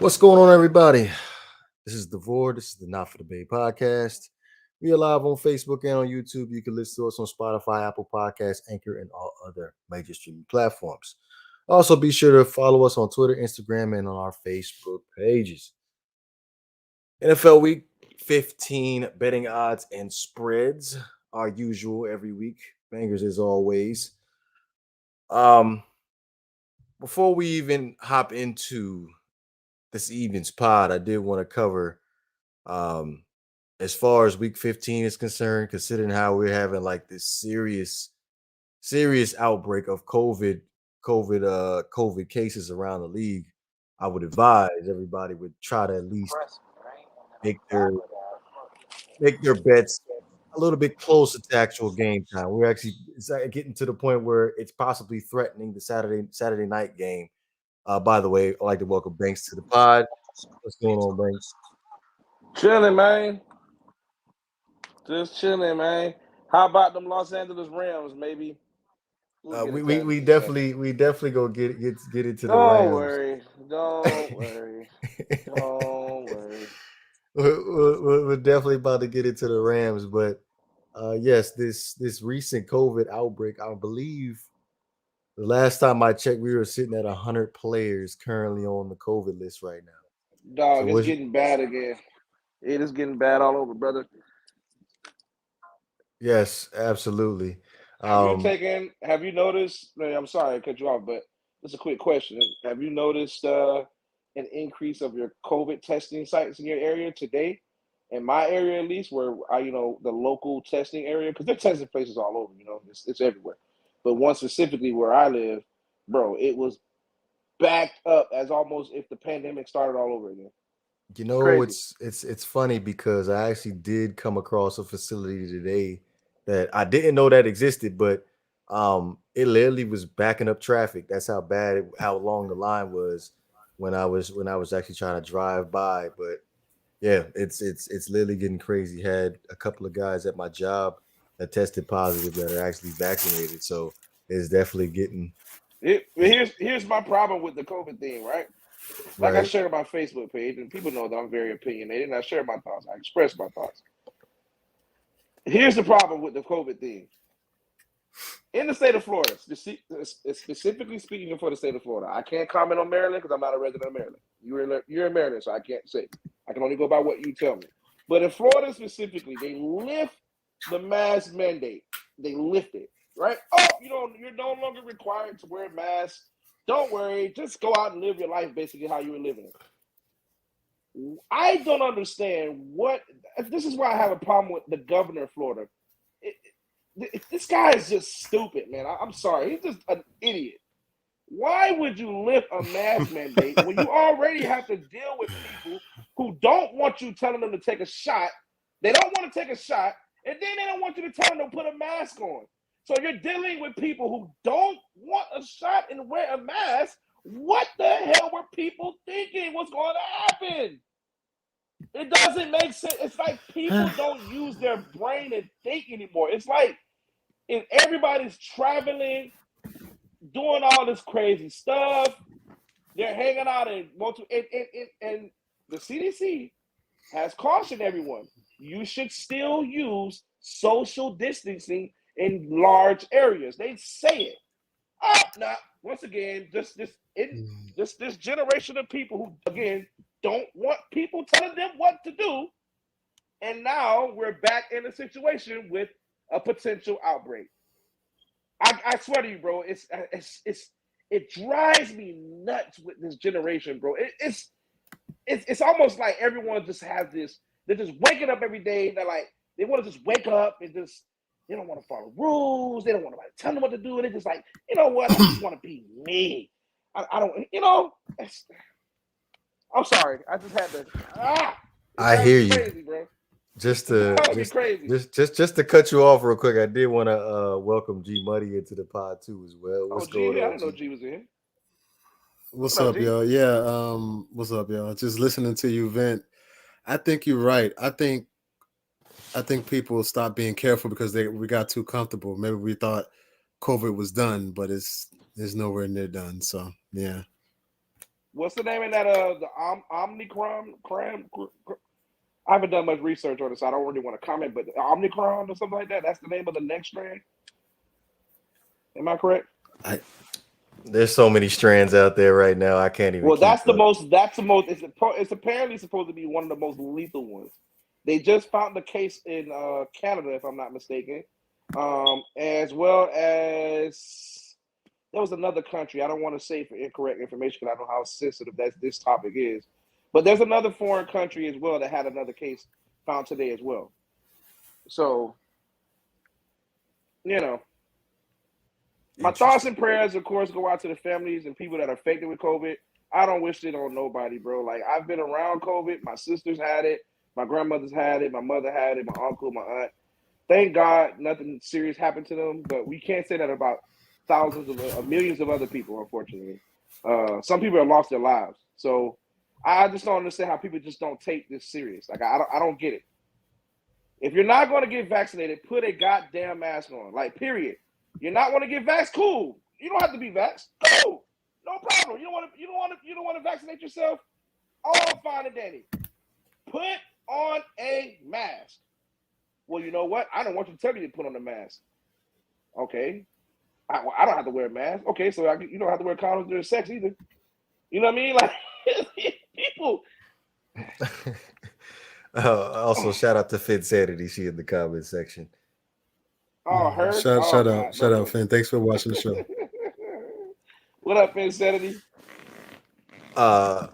What's going on, everybody? This is Devore. This is the Not for the Bay podcast. We are live on Facebook and on YouTube. You can listen to us on Spotify, Apple Podcasts, Anchor, and all other major streaming platforms. Also, be sure to follow us on Twitter, Instagram, and on our Facebook pages. NFL Week 15 betting odds and spreads are usual every week. Bangers as always. Before we even hop into this evening's pod, I did want to cover as far as week 15 is concerned, considering how we're having like this serious outbreak of COVID cases around the league. I would advise everybody would try to at least make their bets a little bit closer to actual game time. We're actually getting to the point where it's possibly threatening the Saturday night game. By the way, I'd like to welcome Banks to the pod. What's going on, Banks? Chilling, man. Just chilling, man. How about them Los Angeles Rams, maybe? We definitely go get into the Rams. Don't worry. We're definitely about to get into the Rams, but yes, this recent COVID outbreak, I believe the last time I checked, we were sitting at 100 players currently on the COVID list right now. Dog, so it's getting bad again. It is getting bad all over, brother. Yes, absolutely. Have you noticed? I'm sorry to cut you off, but just a quick question. Have you noticed an increase of your COVID testing sites in your area today? In my area, at least, where the local testing area, because they're testing places all over, it's everywhere. But one specifically where I live, bro, it was backed up as almost if the pandemic started all over again. It's funny because I actually did come across a facility today that I didn't know that existed, but it literally was backing up traffic. That's how long the line was when I was actually trying to drive by. But yeah, it's literally getting crazy. Had a couple of guys at my job that tested positive that are actually vaccinated, so it's definitely getting. Here's my problem with the COVID thing, right? Like I shared on my Facebook page, and people know that I'm very opinionated, and I share my thoughts. I express my thoughts. Here's the problem with the COVID thing. In the state of Florida, specifically speaking for the state of Florida, I can't comment on Maryland because I'm not a resident of Maryland. You're in Maryland, so I can't say. I can only go by what you tell me. But in Florida specifically, they lift the mask mandate. They lift it, right? Oh, you're no longer required to wear a mask. Don't worry. Just go out and live your life basically how you were living it. I don't understand this is why I have a problem with the governor of Florida. This guy is just stupid, man. I'm sorry. He's just an idiot. Why would you lift a mask mandate when you already have to deal with people who don't want you telling them to take a shot? They don't want to take a shot, and then they don't want you to tell them to put a mask on. So you're dealing with people who don't want a shot and wear a mask. What the hell were people thinking was going to happen? It doesn't make sense. It's like people don't use their brain and think anymore. It's like if everybody's traveling, doing all this crazy stuff, they're hanging out and the CDC has cautioned everyone. You should still use social distancing in large areas. They say it. Once again, this generation of people who, again, don't want people telling them what to do. And now we're back in a situation with a potential outbreak. I swear to you, bro, it drives me nuts with this generation, bro. It's almost like everyone just has this. They're just waking up every day. They're like, they want to just wake up and just, they don't want to follow rules. They don't want to tell them what to do. And they're just like, you know what? I just want to be me. I don't, I'm sorry. I just had to. I hear you. Crazy, bro. Just to cut you off real quick, I did want to welcome G Muddy into the pod too as well. What's going on? I didn't know G was in. What's up, y'all? Yeah, what's up, y'all? Just listening to you vent. I think you're right. I think people stopped being careful because we got too comfortable. Maybe we thought COVID was done, but it's nowhere near done. So yeah. What's the name of that? The Omicron. I haven't done much research on it, so I don't really want to comment. But Omicron or something like that. That's the name of the next strand. Am I correct? There's so many strands out there right now. I can't even. Well, that's the most. It's apparently supposed to be one of the most lethal ones. They just found the case in Canada, if I'm not mistaken, as well as there was another country. I don't want to say for incorrect information because I know how sensitive this topic is. But there's another foreign country as well that had another case found today as well. So, my thoughts and prayers, of course, go out to the families and people that are affected with COVID. I don't wish it on nobody, bro. Like, I've been around COVID. My sisters had it. My grandmother's had it. My mother had it. My uncle, my aunt. Thank God nothing serious happened to them. But we can't say that about thousands of millions of other people, unfortunately. Some people have lost their lives. So, I just don't understand how people just don't take this serious. Like, I don't get it. If you're not going to get vaccinated, put a goddamn mask on. Like, period. You're not going to get vaxxed? Cool. You don't have to be vaxxed. Cool. No problem. You don't want to vaccinate yourself? All fine and dandy. Put on a mask. Well, you know what? I don't want you to tell me to put on a mask. Okay. I don't have to wear a mask. Okay, so you don't have to wear condoms during sex either. You know what I mean? Like, people. Also, shout out to Finn Sanity. She in the comment section. Oh, her. Shout out, Finn. Thanks for watching the show. What up, Finn Sanity? But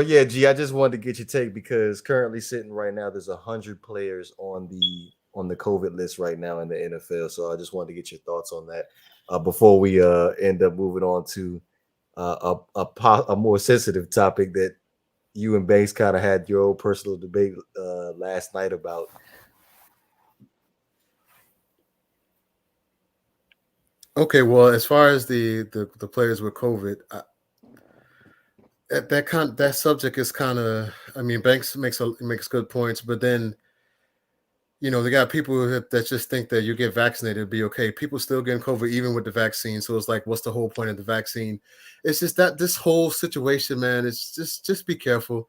yeah, G, I just wanted to get your take because currently sitting right now, there's 100 players on the COVID list right now in the NFL. So I just wanted to get your thoughts on that before we end up moving on to a more sensitive topic that you and Banks kind of had your own personal debate last night about. Okay, well, as far as the players with COVID, that subject is kind of. I mean, Banks makes good points, but then, they got people that just think that you get vaccinated, it'll be okay. People still getting COVID even with the vaccine, so it's like, what's the whole point of the vaccine? It's just that this whole situation, man. It's just be careful.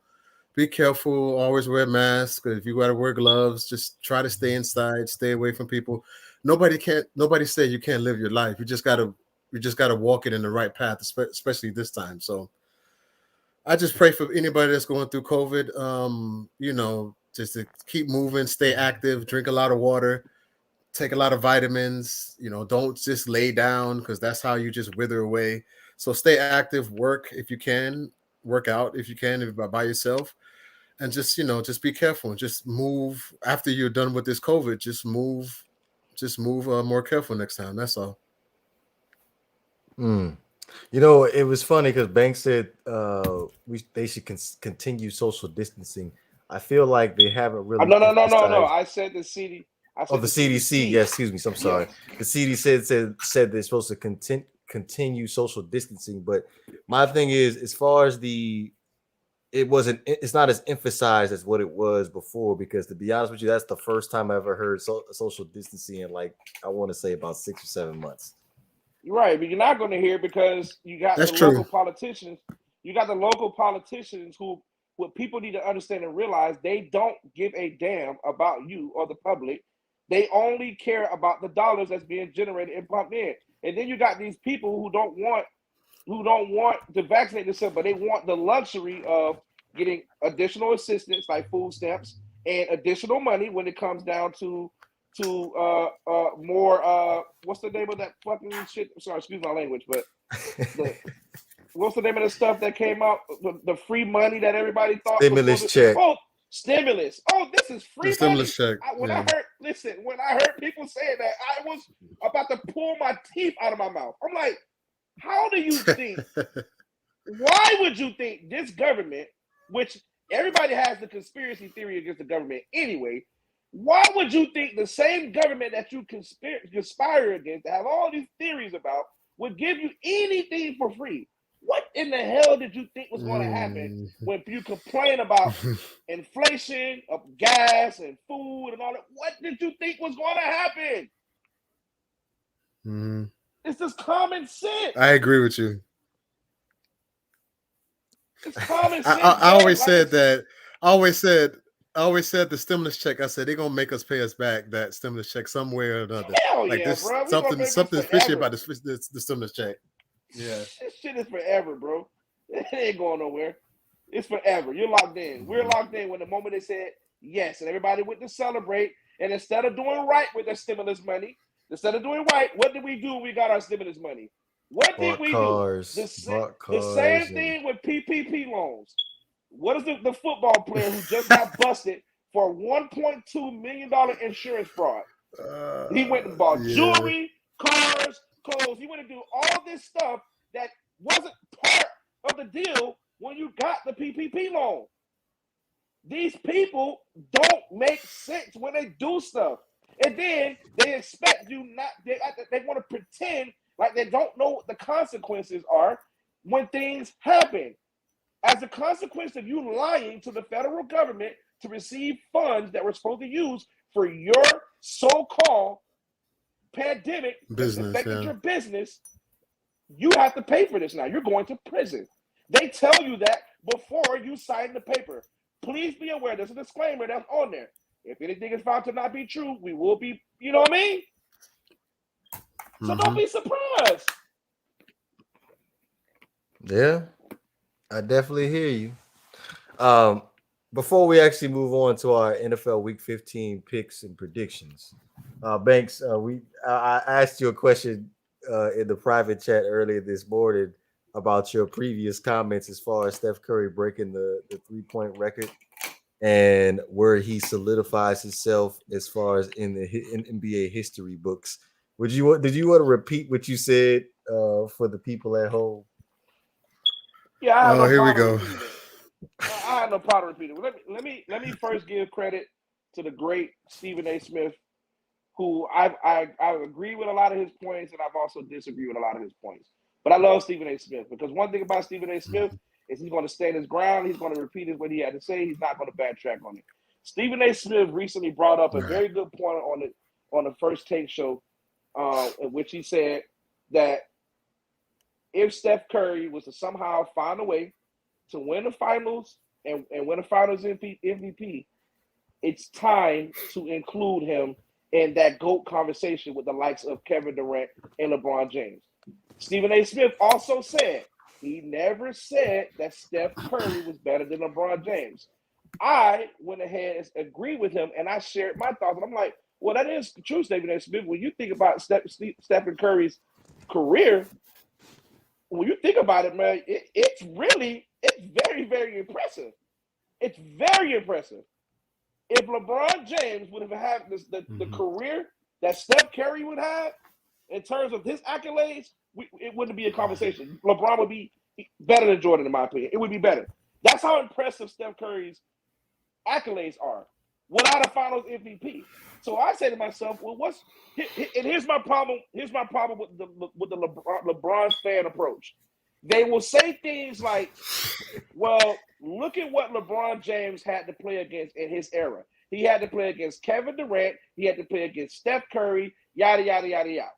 Be careful. Always wear masks. If you got to wear gloves, just try to stay inside. Stay away from people. Nobody said you can't live your life. You just gotta walk it in the right path, especially this time. So I just pray for anybody that's going through COVID. Just to keep moving, stay active, drink a lot of water, take a lot of vitamins. Don't just lay down because that's how you just wither away. So stay active, work if you can, work out if you can, if by yourself. And just be careful. Just move after you're done with this COVID. Just move more careful next time. That's all. It was funny because Banks said they should continue social distancing. I feel like they haven't really. No. I said the CD. The CDC. Yes, excuse me. I'm sorry. Yes. The CDC said they're supposed to continue social distancing, but my thing is, as far as it's not as emphasized as what it was before, because to be honest with you, that's the first time I ever heard social distancing in, like, I want to say about 6 or 7 months. You're right, but you're not going to hear because you got local politicians. You got the local politicians who, what people need to understand and realize, they don't give a damn about you or the public. They only care about the dollars that's being generated and pumped in. And then you got these people who don't want to vaccinate themselves, but they want the luxury of getting additional assistance like food stamps and additional money when it comes down to more what's the name of that fucking shit? Sorry, excuse my language, but what's the name of the stuff that came out? The free money that everybody thought stimulus check. Oh, stimulus. Oh, this is free money. Stimulus check. When I heard people saying that, I was about to pull my teeth out of my mouth. I'm like, how do you think? Why would you think this government, which everybody has the conspiracy theory against the government anyway, why would you think the same government that you conspire against, that have all these theories about, would give you anything for free? What in the hell did you think was going to happen when you complain about inflation of gas and food and all that? What did you think was going to happen? It's just common sense. I agree with you. It's common sense. I always said that. I always said the stimulus check. I said they're gonna make us pay us back that stimulus check some way or another. Hell like yeah, this bro. something fishy about the stimulus check. Yeah, this shit is forever, bro. It ain't going nowhere. It's forever. You're locked in. We're locked in when the moment they said yes, and everybody went to celebrate. And instead of doing right with the stimulus money, instead of doing right, what did we do? We got our stimulus money. What did we do? The same thing with PPP loans. What is the football player who just got busted for $1.2 million insurance fraud? He went and bought jewelry, cars, clothes. He went and do all this stuff that wasn't part of the deal when you got the PPP loan. These people don't make sense when they do stuff. And then they expect you not, they want to pretend like they don't know what the consequences are when things happen. As a consequence of you lying to the federal government to receive funds that we're supposed to use for your so-called pandemic business, affected your business, you have to pay for this now. You're going to prison. They tell you that before you sign the paper. Please be aware, there's a disclaimer that's on there. If anything is found to not be true, we will be, you know what I mean? So don't be surprised. Yeah, I definitely hear you. Before we actually move on to our NFL Week 15 picks and predictions, Banks, I asked you a question in the private chat earlier this morning about your previous comments as far as Steph Curry breaking the 3-point record and where he solidifies himself as far as in NBA history books. Did you want to repeat what you said for the people at home? Yeah, here we go. I have no problem repeating. Let me first give credit to the great Stephen A. Smith, who I agree with a lot of his points, and I've also disagreed with a lot of his points. But I love Stephen A. Smith because one thing about Stephen A. Smith is he's going to stand his ground. He's going to repeat what he had to say. He's not going to backtrack on it. Stephen A. Smith recently brought up a very good point on the First Take show, in which he said that if Steph Curry was to somehow find a way to win the finals and win the finals MVP, it's time to include him in that GOAT conversation with the likes of Kevin Durant and LeBron James. Stephen A. Smith also said he never said that Steph Curry was better than LeBron James. I went ahead and agreed with him, and I shared my thoughts. And I'm like, well, that is true, Stephen A. Smith. When you think about Stephen Curry's career, when you think about it, man, it's very, very impressive. It's very impressive. If LeBron James would have had the career that Steph Curry would have in terms of his accolades, it wouldn't be a conversation. LeBron would be better than Jordan, in my opinion. It would be better. That's how impressive Steph Curry's accolades are without a Finals MVP. So I say to myself, well, here's my problem. Here's my problem with the LeBron fan approach. They will say things like, well, look at what LeBron James had to play against in his era. He had to play against Kevin Durant. He had to play against Steph Curry, yada, yada, yada, yada.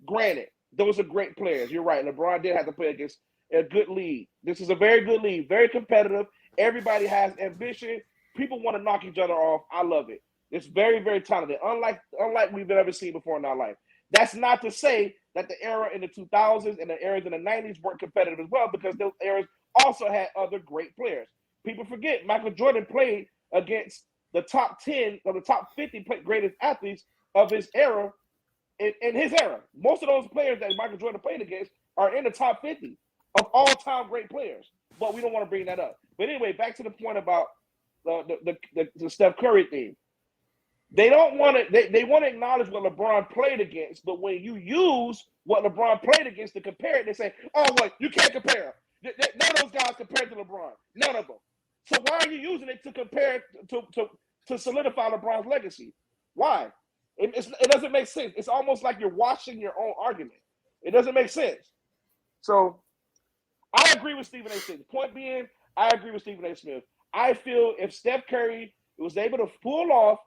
Granted, those are great players. You're right. LeBron did have to play against a good league. This is a very good league, very competitive. Everybody has ambition. People want to knock each other off. I love it. It's very, very talented, unlike we've ever seen before in our life. That's not to say that the era in the 2000s and the eras in the 90s weren't competitive as well, because those eras also had other great players. People forget Michael Jordan played against the top 10 or the top 50 greatest athletes of his era in his era. Most of those players that Michael Jordan played against are in the top 50 of all-time great players. But we don't want to bring that up. But anyway, back to the point about the Steph Curry thing. They don't want to. They want to acknowledge what LeBron played against, but when you use what LeBron played against to compare it, they say, "Oh, well, you can't compare. None of those guys compared to LeBron. None of them. So why are you using it to compare to solidify LeBron's legacy? Why? It doesn't make sense. It's almost like you're washing your own argument. It doesn't make sense. So I agree with Stephen A. Smith. Point being, I agree with Stephen A. Smith. I feel if Steph Curry was able to pull off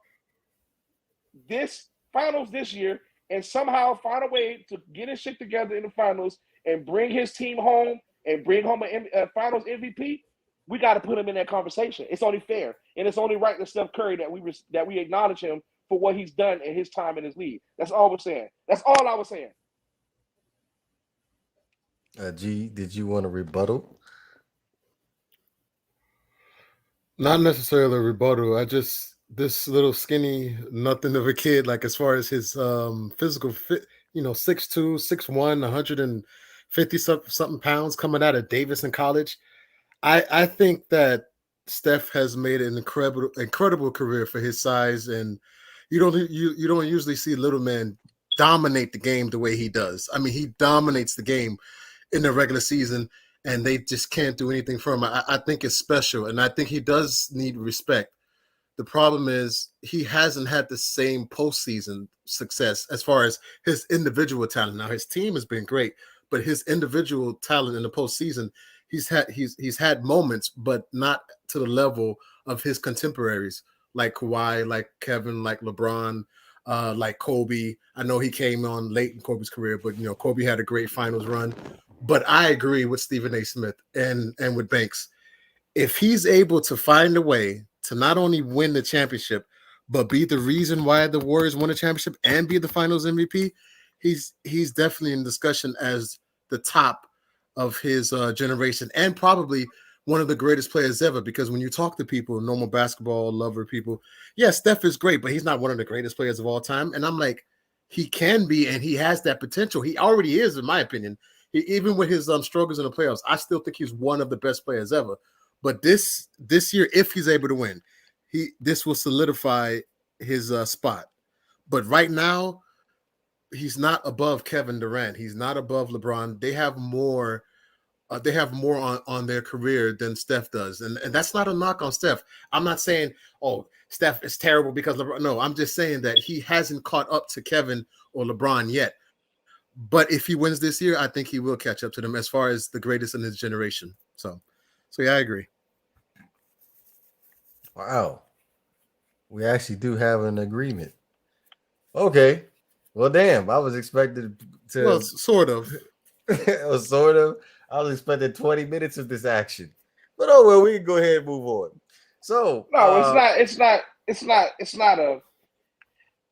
this finals this year and somehow find a way to get his shit together in the finals and bring his team home and bring home a Finals MVP, we got to put him in that conversation. It's only fair, and it's only right to Steph Curry that we acknowledge him for what he's done in his time in his league. That's all we're saying. That's all I was saying. G, did you want to rebuttal? Not necessarily a rebuttal. This little skinny nothing of a kid, like as far as his physical fit, 6'2", 6'1", 150 something pounds coming out of Davidson College. I think that Steph has made an incredible career for his size, and you don't usually see little men dominate the game the way he does. I mean, he dominates the game in the regular season, and they just can't do anything for him. I think it's special, and I think he does need respect. The problem is he hasn't had the same postseason success as far as his individual talent. Now, his team has been great, but his individual talent in the postseason, he's had moments, but not to the level of his contemporaries like Kawhi, like Kevin, like LeBron, like Kobe. I know he came on late in Kobe's career, but Kobe had a great finals run. But I agree with Stephen A. Smith and with Banks. If he's able to find a way to not only win the championship, but be the reason why the Warriors won the championship and be the Finals MVP, he's definitely in discussion as the top of his generation and probably one of the greatest players ever. Because when you talk to people, normal basketball lover people, yeah, Steph is great, but he's not one of the greatest players of all time. And I'm like, he can be, and he has that potential. He already is, in my opinion. Even with his struggles in the playoffs, I still think he's one of the best players ever. But this year, if he's able to win, this will solidify his spot. But right now, he's not above Kevin Durant. He's not above LeBron. They have more. They have more on their career than Steph does, and that's not a knock on Steph. I'm not saying, oh, Steph is terrible because LeBron. No, I'm just saying that he hasn't caught up to Kevin or LeBron yet. But if he wins this year, I think he will catch up to them as far as the greatest in his generation. So yeah, I agree. Wow. We actually do have an agreement. Okay. Well, damn. I was expected to. Well, sort of. Sort of. I was expecting 20 minutes of this action. But oh well, we can go ahead and move on. So no, it's not a.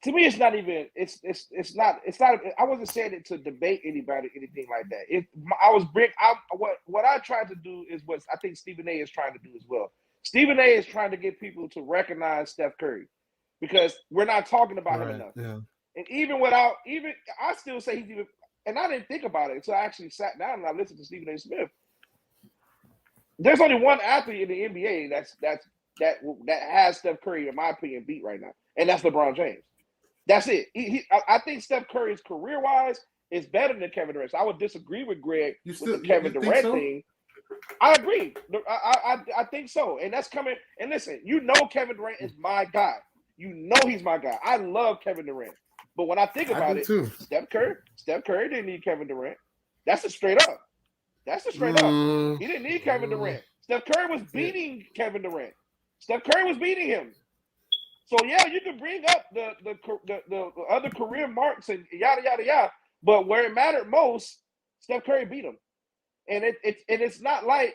To me, it's not even. It's not. I wasn't saying it to debate anybody, anything like that. What I tried to do is what I think Stephen A. is trying to do as well. Stephen A. is trying to get people to recognize Steph Curry because we're not talking about him enough. Yeah. And I still say he's even. And I didn't think about it until I actually sat down and I listened to Stephen A. Smith. There's only one athlete in the NBA that has Steph Curry, in my opinion, beat right now, and that's LeBron James. That's it. I think Steph Curry's career-wise is better than Kevin Durant. So I would disagree with Greg with the Kevin Durant thing. I agree. I think so. And that's coming. And listen, Kevin Durant is my guy. He's my guy. I love Kevin Durant. But when I think about it, too. Steph Curry didn't need Kevin Durant. That's a straight up. He didn't need Kevin Durant. Steph Curry was beating Kevin Durant. Steph Curry was beating him. So yeah, you can bring up the other career marks and yada yada yada. But where it mattered most, Steph Curry beat him. And it's not like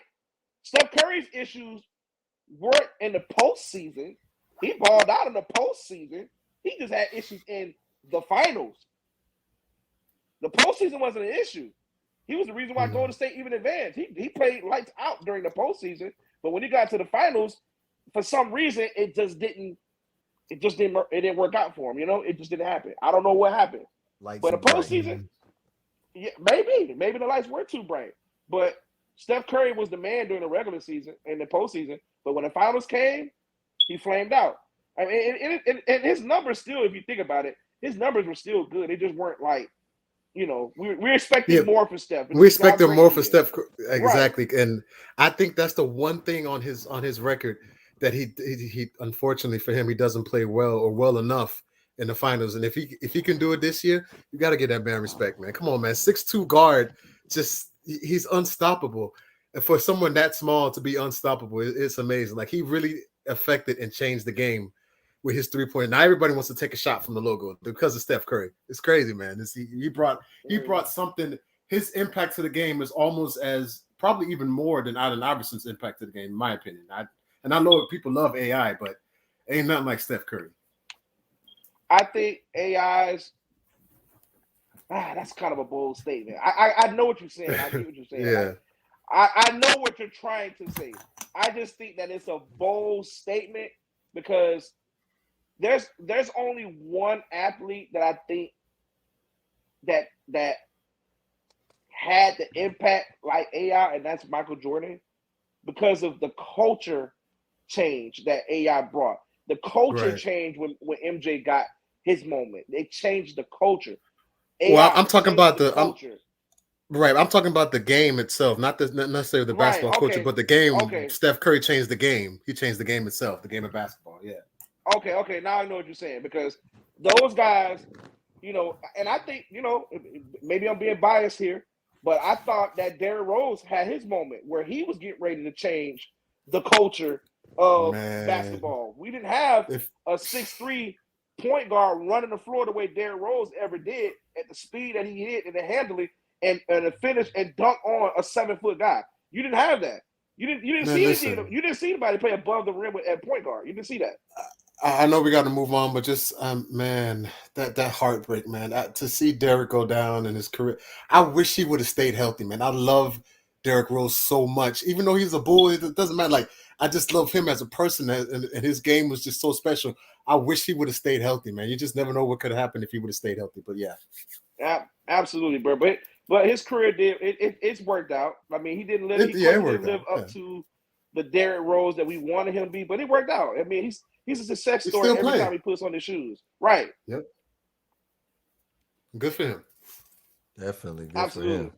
Steph Curry's issues weren't in the postseason. He balled out in the postseason. He just had issues in the finals. The postseason wasn't an issue. He was the reason why Golden State even advanced. He played lights out during the postseason, but when he got to the finals, for some reason it didn't work out for him. It just didn't happen. I don't know what happened. But the postseason, yeah, maybe the lights were too bright. But Steph Curry was the man during the regular season and the postseason. But when the finals came, he flamed out. I mean, and his numbers still, if you think about it, his numbers were still good. They just weren't like, we're expecting more for Steph. We expected more for Steph, exactly. Right. And I think that's the one thing on his record that he unfortunately for him, he doesn't play well or well enough in the finals. And if he can do it this year, you got to give that man respect, man. Come on, man. 6'2" guard, he's unstoppable. And for someone that small to be unstoppable, it's amazing. Like, he really affected and changed the game with his 3-point. Now everybody wants to take a shot from the logo because of Steph Curry. It's crazy, man. He brought something. His impact to the game is almost as probably even more than Allen Iverson's impact to the game, in my opinion. I know people love AI, but ain't nothing like Steph Curry. I think AI's. That's kind of a bold statement. I know what you're saying. I get what you're saying. Yeah. I know what you're trying to say. I just think that it's a bold statement because there's only one athlete that I think that had the impact like AI, and that's Michael Jordan, because of the culture change that AI brought. The culture changed when MJ got his moment. They changed the culture. Well, I'm talking about the culture. I'm talking about the game itself, not necessarily the basketball culture, but the game. Okay. Steph Curry changed the game. He changed the game itself, the game of basketball. Yeah. Okay. Now I know what you're saying because those guys, and I think, maybe I'm being biased here, but I thought that Derrick Rose had his moment where he was getting ready to change the culture of basketball. We didn't have a 6'3" point guard running the floor the way Derrick Rose ever did at the speed that he hit and the handling and the finish and dunk on a 7-foot guy. You didn't have that. You didn't see anything. You didn't see anybody play above the rim at point guard. You didn't see that. I know we got to move on, but just man, that heartbreak, man. To see Derrick go down in his career, I wish he would have stayed healthy, man. I love Derrick Rose so much, even though he's a bull. It doesn't matter. Like I just love him as a person, and his game was just so special. I wish he would have stayed healthy, man. You just never know what could have happened if he would have stayed healthy. But yeah, absolutely, bro. But his career it's worked out. I mean, he didn't live up to the Derrick Rose that we wanted him to be, but it worked out. I mean, he's a success story every time he puts on his shoes. Right. Yep. Good for him. Definitely good for him.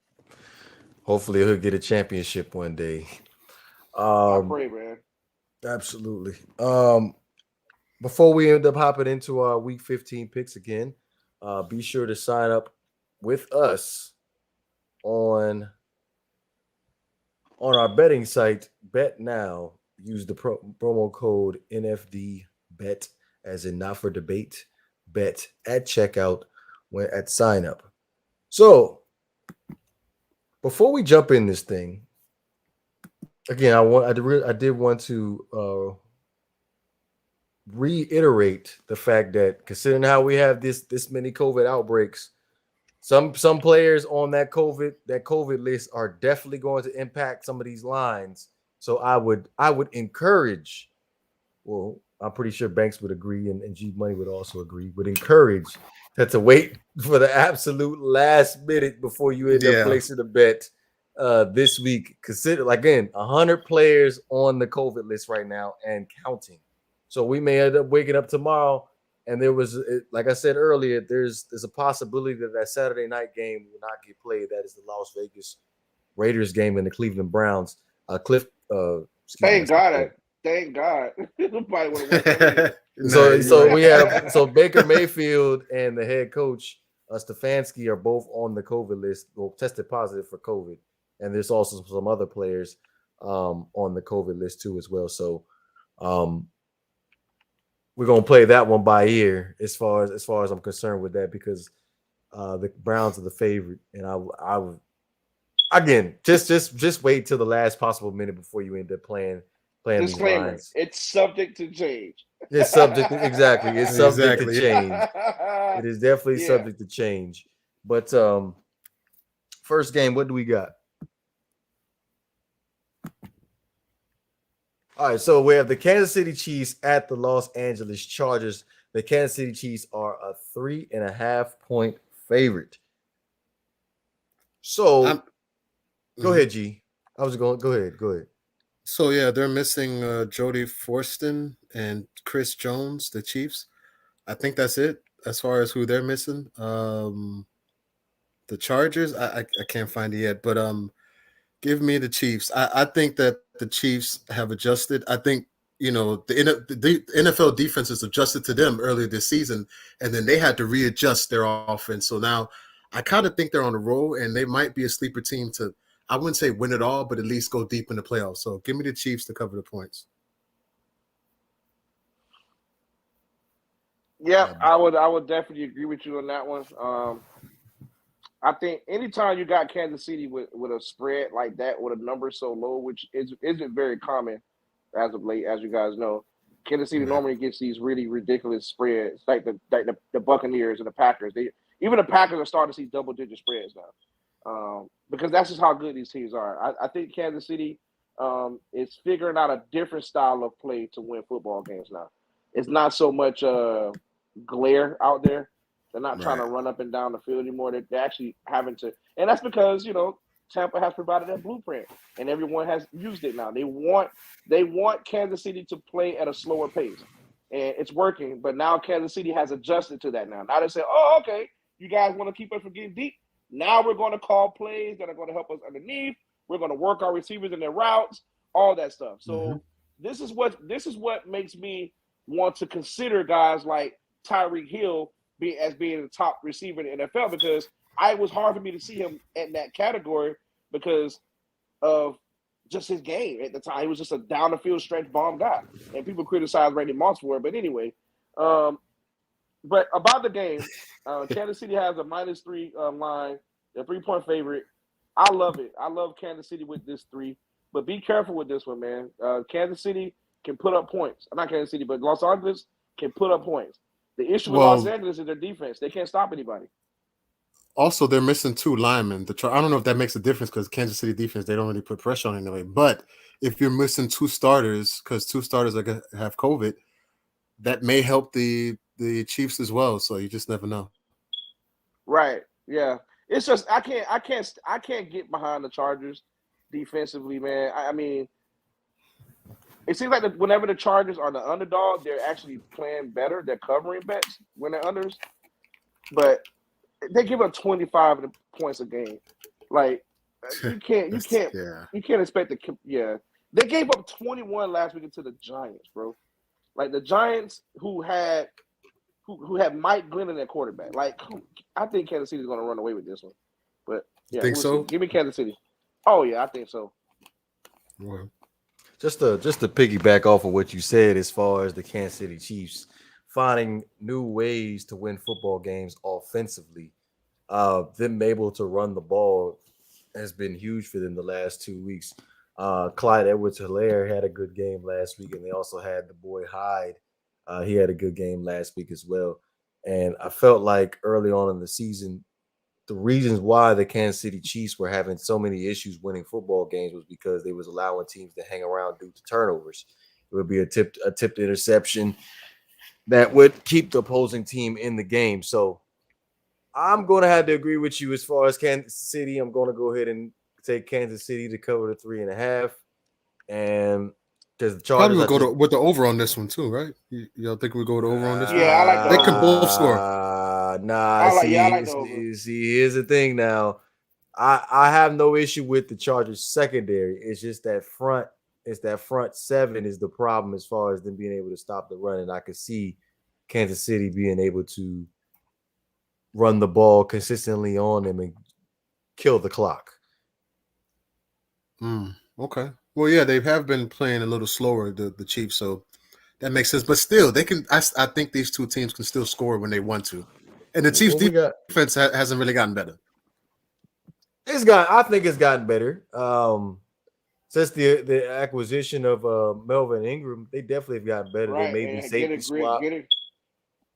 Hopefully he'll get a championship one day. I pray, man. Absolutely. Before we end up hopping into our week 15 picks again, be sure to sign up with us on our betting site, Bet Now. Use the promo code NFDBET, as in not for debate, bet at checkout when at sign up. So before we jump in this thing, again, I did want to reiterate the fact that considering how we have this many COVID outbreaks, some players on that COVID list are definitely going to impact some of these lines. So I would encourage, well, I'm pretty sure Banks would agree and G Money would also agree, would encourage that to wait for the absolute last minute before you end up placing a bet this week. Consider, again, 100 players on the COVID list right now and counting. So we may end up waking up tomorrow and there was, like I said earlier, there's a possibility that Saturday night game will not get played. That is the Las Vegas Raiders game and the Cleveland Browns. Thank God. Nobody would have so Baker Mayfield and the head coach Stefanski are both on the COVID list, tested positive for COVID, and there's also some other players on the COVID list too as well. So we're gonna play that one by ear as far as I'm concerned with that, because the Browns are the favorite, and I would again just wait till the last possible minute before you end up playing these lines. It's subject to change. It's subject to, exactly. It's subject to change. It is definitely subject to change. But first game, what do we got? All right, so we have the Kansas City Chiefs at the Los Angeles Chargers. The Kansas City Chiefs are a 3.5-point favorite. So go ahead, G. I was going. Go ahead. So yeah, they're missing Jody Forston and Chris Jones, the Chiefs. I think that's it as far as who they're missing. The Chargers, I can't find it yet, but give me the Chiefs. I think that the Chiefs have adjusted. I think the NFL defense has adjusted to them earlier this season, and then they had to readjust their offense. So now I kind of think they're on a roll, and they might be a sleeper team to, I wouldn't say win it all, but at least go deep in the playoffs. So give me the Chiefs to cover the points. Yeah, I would definitely agree with you on that one. I think anytime you got Kansas City with a spread like that, with a number so low, which isn't very common as of late, as you guys know, Kansas City normally gets these really ridiculous spreads, like the Buccaneers and the Packers. Even the Packers are starting to see double-digit spreads now, because that's just how good these teams are. I think Kansas City is figuring out a different style of play to win football games now. It's not so much glare out there. They're not trying to run up and down the field anymore. They're actually having to, and that's because Tampa has provided that blueprint, and everyone has used it now. They want Kansas City to play at a slower pace, and it's working. But now Kansas City has adjusted to that. Now they say, "Oh, okay, you guys want to keep us from getting deep. Now we're going to call plays that are going to help us underneath. We're going to work our receivers in their routes, all that stuff." So this is what makes me want to consider guys like Tyreek Hill being the top receiver in the NFL, because it was hard for me to see him in that category because of just his game at the time. He was just a down the field stretch bomb guy, and people criticize Randy Moss for it. But anyway, but about the game, Kansas City has a -3 line, a 3-point favorite. I love it. I love Kansas City with this 3, but be careful with this one, man. Kansas City can put up points. Not Kansas City, but Los Angeles can put up points. The issue with Los Angeles is their defense. They can't stop anybody. Also, they're missing 2 linemen. I don't know if that makes a difference because Kansas City defense, they don't really put pressure on anyway. But if you're missing 2 starters, because 2 starters are going to have COVID, that may help the Chiefs as well. So you just never know. Right. Yeah. It's just I can't get behind the Chargers defensively, man. I mean, it seems like whenever the Chargers are the underdog, they're actually playing better. They're covering bets when they're unders, but they give up 25 points a game. Like you can't expect to. Yeah, they gave up 21 last week to the Giants, bro. Like the Giants who had Mike Glennon at quarterback. Like I think Kansas City is going to run away with this one. But yeah, think so? See. Give me Kansas City. Oh yeah, I think so. Well, Just to piggyback off of what you said as far as the Kansas City Chiefs finding new ways to win football games offensively, them able to run the ball has been huge for them the last 2 weeks. Clyde Edwards-Helaire had a good game last week, and they also had the boy Hyde. He had a good game last week as well. And I felt like early on in the season, the reasons why the Kansas City Chiefs were having so many issues winning football games was because they was allowing teams to hang around due to turnovers. It would be a tipped interception that would keep the opposing team in the game. So I'm going to have to agree with you as far as Kansas City. I'm going to go ahead and take Kansas City to cover the 3.5. And because the Chargers probably will go with the over on this one too, right? Y'all think we go with the over on this one? Yeah, I like the They over. can both score. I like the over. See, here's the thing now. I have no issue with the Chargers secondary. It's just that front. It's that front 7 is the problem as far as them being able to stop the run. And I could see Kansas City being able to run the ball consistently on them and kill the clock. Okay. Well, yeah, they have been playing a little slower, the Chiefs, so that makes sense. But still, they can. I think these 2 teams can still score when they want to, and the Chiefs' defense hasn't really gotten better. I think it's gotten better. Since the acquisition of Melvin Ingram, they definitely have gotten better. Right, they made the safety swap.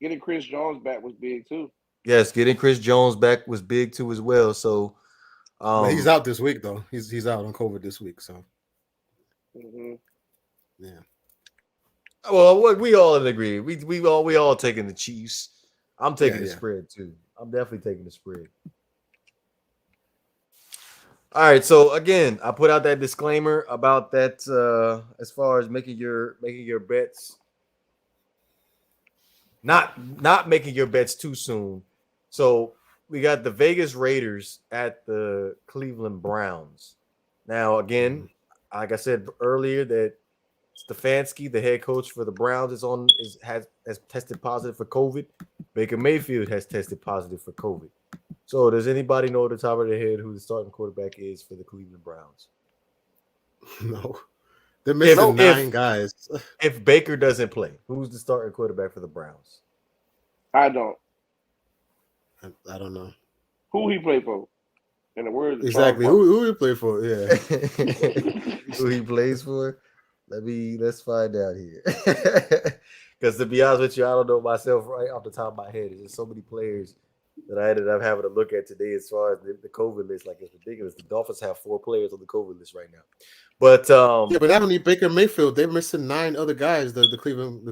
Getting Chris Jones back was big too. Yes, getting Chris Jones back was big too as well. So he's out this week though. He's out on COVID this week. So yeah. Well, we all agree. We all taking the Chiefs. I'm taking the spread too. I'm definitely taking the spread. All right, so again, I put out that disclaimer about that as far as making your bets, not making your bets too soon. So we got the Vegas Raiders at the Cleveland Browns. Now, again, like I said earlier, that Stefanski, the head coach for the Browns, has tested positive for COVID. Baker Mayfield has tested positive for COVID. So does anybody know at the top of their head who the starting quarterback is for the Cleveland Browns? No. They're missing 9 guys. If Baker doesn't play, who's the starting quarterback for the Browns? I don't. I don't know. Who he played for? In the words of Exactly. Charles Who he play for? Yeah. Who he plays for? Let's find out here. Because to be honest with you, I don't know myself right off the top of my head. There's just so many players that I ended up having to look at today as far as the COVID list. Like, it's ridiculous. The Dolphins have 4 players on the COVID list right now. But yeah, but that don't need Baker Mayfield. They're missing 9 other guys. The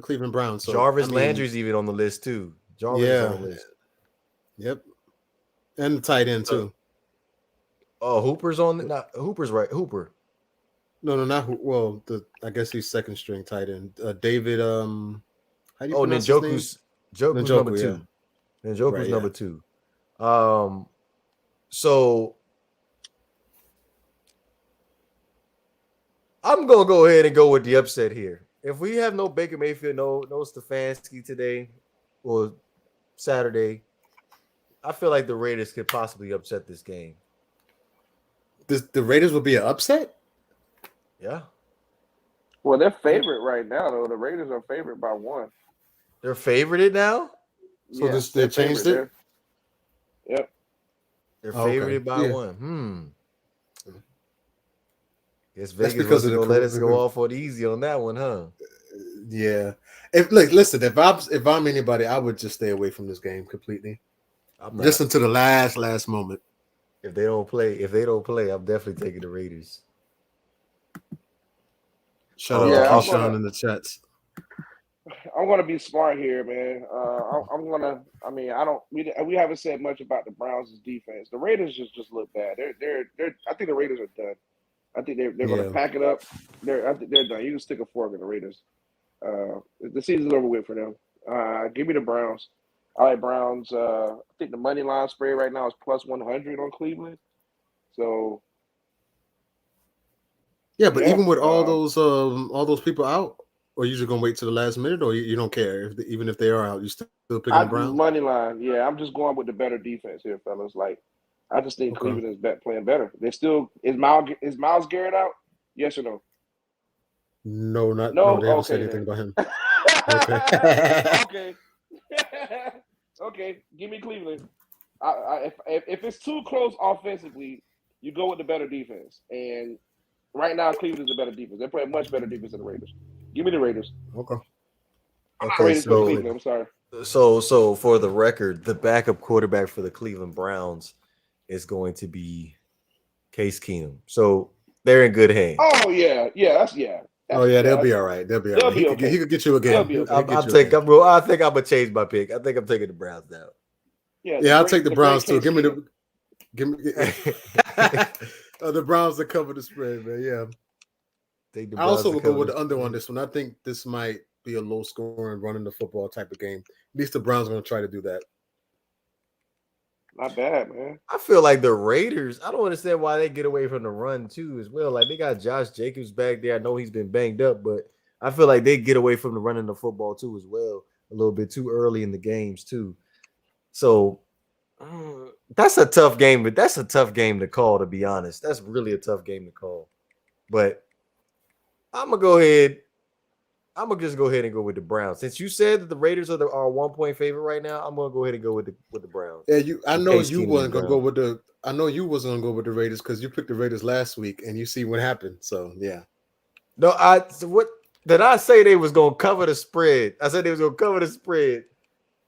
Cleveland Browns. So Jarvis Landry's even on the list too. Jarvis is on the list. Yep. And the tight end too. Oh, Hooper's on. Not Hooper's right. Hooper. No, not well. I guess he's second string tight end. David. How do you pronounce his name? Njoku's number 2. Yeah. Njoku's number 2. So I'm gonna go ahead and go with the upset here. If we have no Baker Mayfield, no Stefanski today or Saturday, I feel like the Raiders could possibly upset this game. The Raiders will be an upset? Yeah. Well, they're favorite right now, though. The Raiders are favored by 1. They're favorited now? So they changed it? Yep. They're favored by 1. Guess Vegas because was gonna let us go off on easy on that one, huh? Yeah. Listen, if I'm anybody, I would just stay away from this game completely. Just until the last moment. If they don't play, I'm definitely taking the Raiders. Shout out to Keyshawn in the chats. I'm gonna be smart here, man. We haven't said much about the Browns' defense. The Raiders just look bad. I think the Raiders are done. I think they're gonna pack it up. I think they're done. You can stick a fork in the Raiders. The season's over with for them. Give me the Browns. I like Browns. I think the money line spread right now is plus 100 on Cleveland. So yeah, but even with all those people out, or you just gonna wait till the last minute, or you don't care even if they are out, you still picking the Browns? Money line, yeah. I'm just going with the better defense here, fellas. Like, I just think Cleveland is playing better. They're still is Myles Garrett out? Yes or no? No, they haven't said anything about him. Okay. Okay, give me Cleveland. If it's too close offensively, you go with the better defense. And right now, Cleveland is a better defense. They're playing much better defense than the Raiders. Give me the Raiders. Okay. Raiders for Cleveland. I'm sorry. So for the record, the backup quarterback for the Cleveland Browns is going to be Case Keenum. So they're in good hands. Oh yeah. They'll be all right. They'll be all right. He could get you a game. I think I'm gonna change my pick. I think I'm taking the Browns now. Yeah, I'll take the Browns too. Give me the Browns to cover the spread, man. Yeah. I also will go with the under on this one. I think this might be a low scoring running the football type of game. At least the Browns are going to try to do that. Not bad, man. I feel like the Raiders, I don't understand why they get away from the run too as well. Like, they got Josh Jacobs back there. I know he's been banged up, but I feel like they get away from the running the football too as well a little bit too early in the games too. So that's a tough game, but that's a tough game to call, to be honest. That's really a tough game to call. But I'm gonna just go ahead and go with the Browns. Since you said that the Raiders are a 1-point favorite right now, I'm gonna go ahead and go with the Browns. Yeah, I know you wasn't gonna go with the Raiders because you picked the Raiders last week and you see what happened. So yeah. No, what did I say? They was gonna cover the spread. I said they was gonna cover the spread.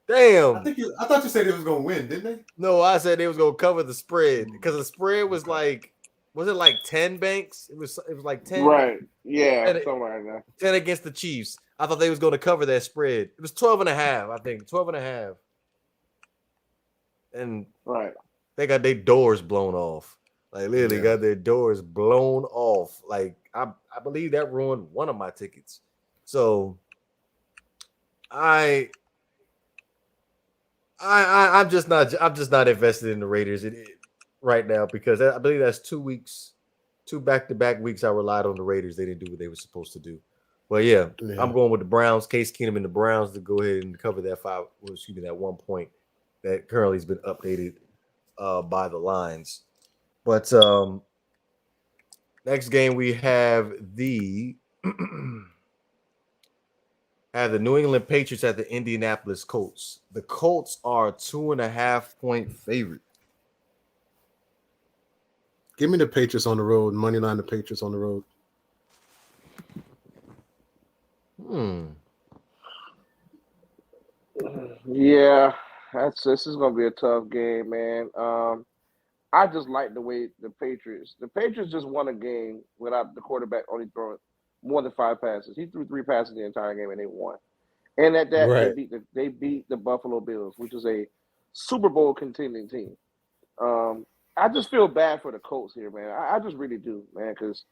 Damn. I thought you said they was gonna win, didn't they? No, I said they was gonna cover the spread because the spread was like, was it like 10 banks? It was like 10. Right. Yeah, somewhere like that. 10 against the Chiefs. I thought they was going to cover that spread. It was 12.5, I think. 12.5. And right. They got their doors blown off. Like, literally got their doors blown off. Like, I believe that ruined one of my tickets. So I'm just not invested in the Raiders right now because I believe that's 2 weeks, 2 back-to-back weeks I relied on the Raiders. They didn't do what they were supposed to do. But yeah, I'm going with the Browns, Case Keenum and the Browns to go ahead and cover that 1 point that currently has been updated by the lines. But next game we have the New England Patriots at the Indianapolis Colts. The Colts are a 2.5-point favorite. Give me the Patriots on the road. Money line the Patriots on the road. Yeah, this is gonna be a tough game, man. I just like the way the Patriots just won a game without the quarterback only throwing more than 5 passes. He threw 3 passes the entire game and they won. And at that, Right. they beat the Buffalo Bills, which is a Super Bowl contending team. I just feel bad for the Colts here, man. I just really do, man, because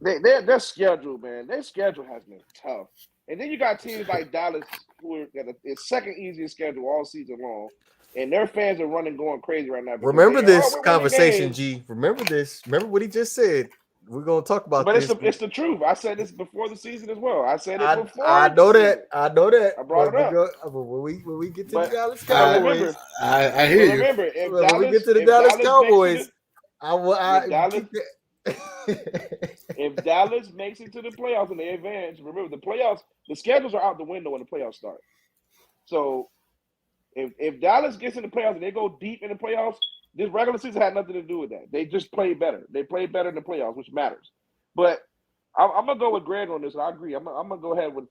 their schedule, man, their schedule has been tough. And then you got teams like Dallas who are got the second easiest schedule all season long, and their fans are going crazy right now. Remember this conversation, G. Remember this. Remember what he just said. We're gonna talk about this. But it's the truth. I said this before the season as well. I said it before. I know that. I know that. I brought it up. When we get to the Dallas Cowboys, I hear you. Remember, when we get to the Dallas Cowboys, if Dallas makes it to the playoffs and they advance, remember the playoffs, the schedules are out the window when the playoffs start. So if Dallas gets in the playoffs and they go deep in the playoffs, this regular season had nothing to do with that. They just played better. They played better in the playoffs, which matters. But I'm gonna go with Greg on this. And I agree. I'm gonna go ahead with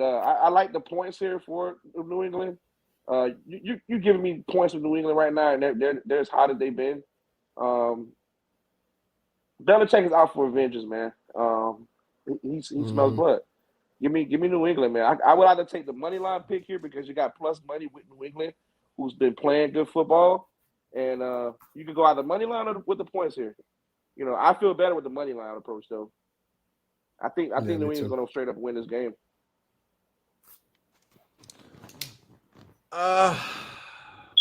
I like the points here for New England. You giving me points with New England right now, and they're as hot as they've been. Belichick is out for vengeance, man. He smells blood. Give me New England, man. I would either take the money line pick here because you got plus money with New England, who's been playing good football, and you can go either money line or with the points here. You know, I feel better with the money line approach though. I think New England's going to straight up win this game.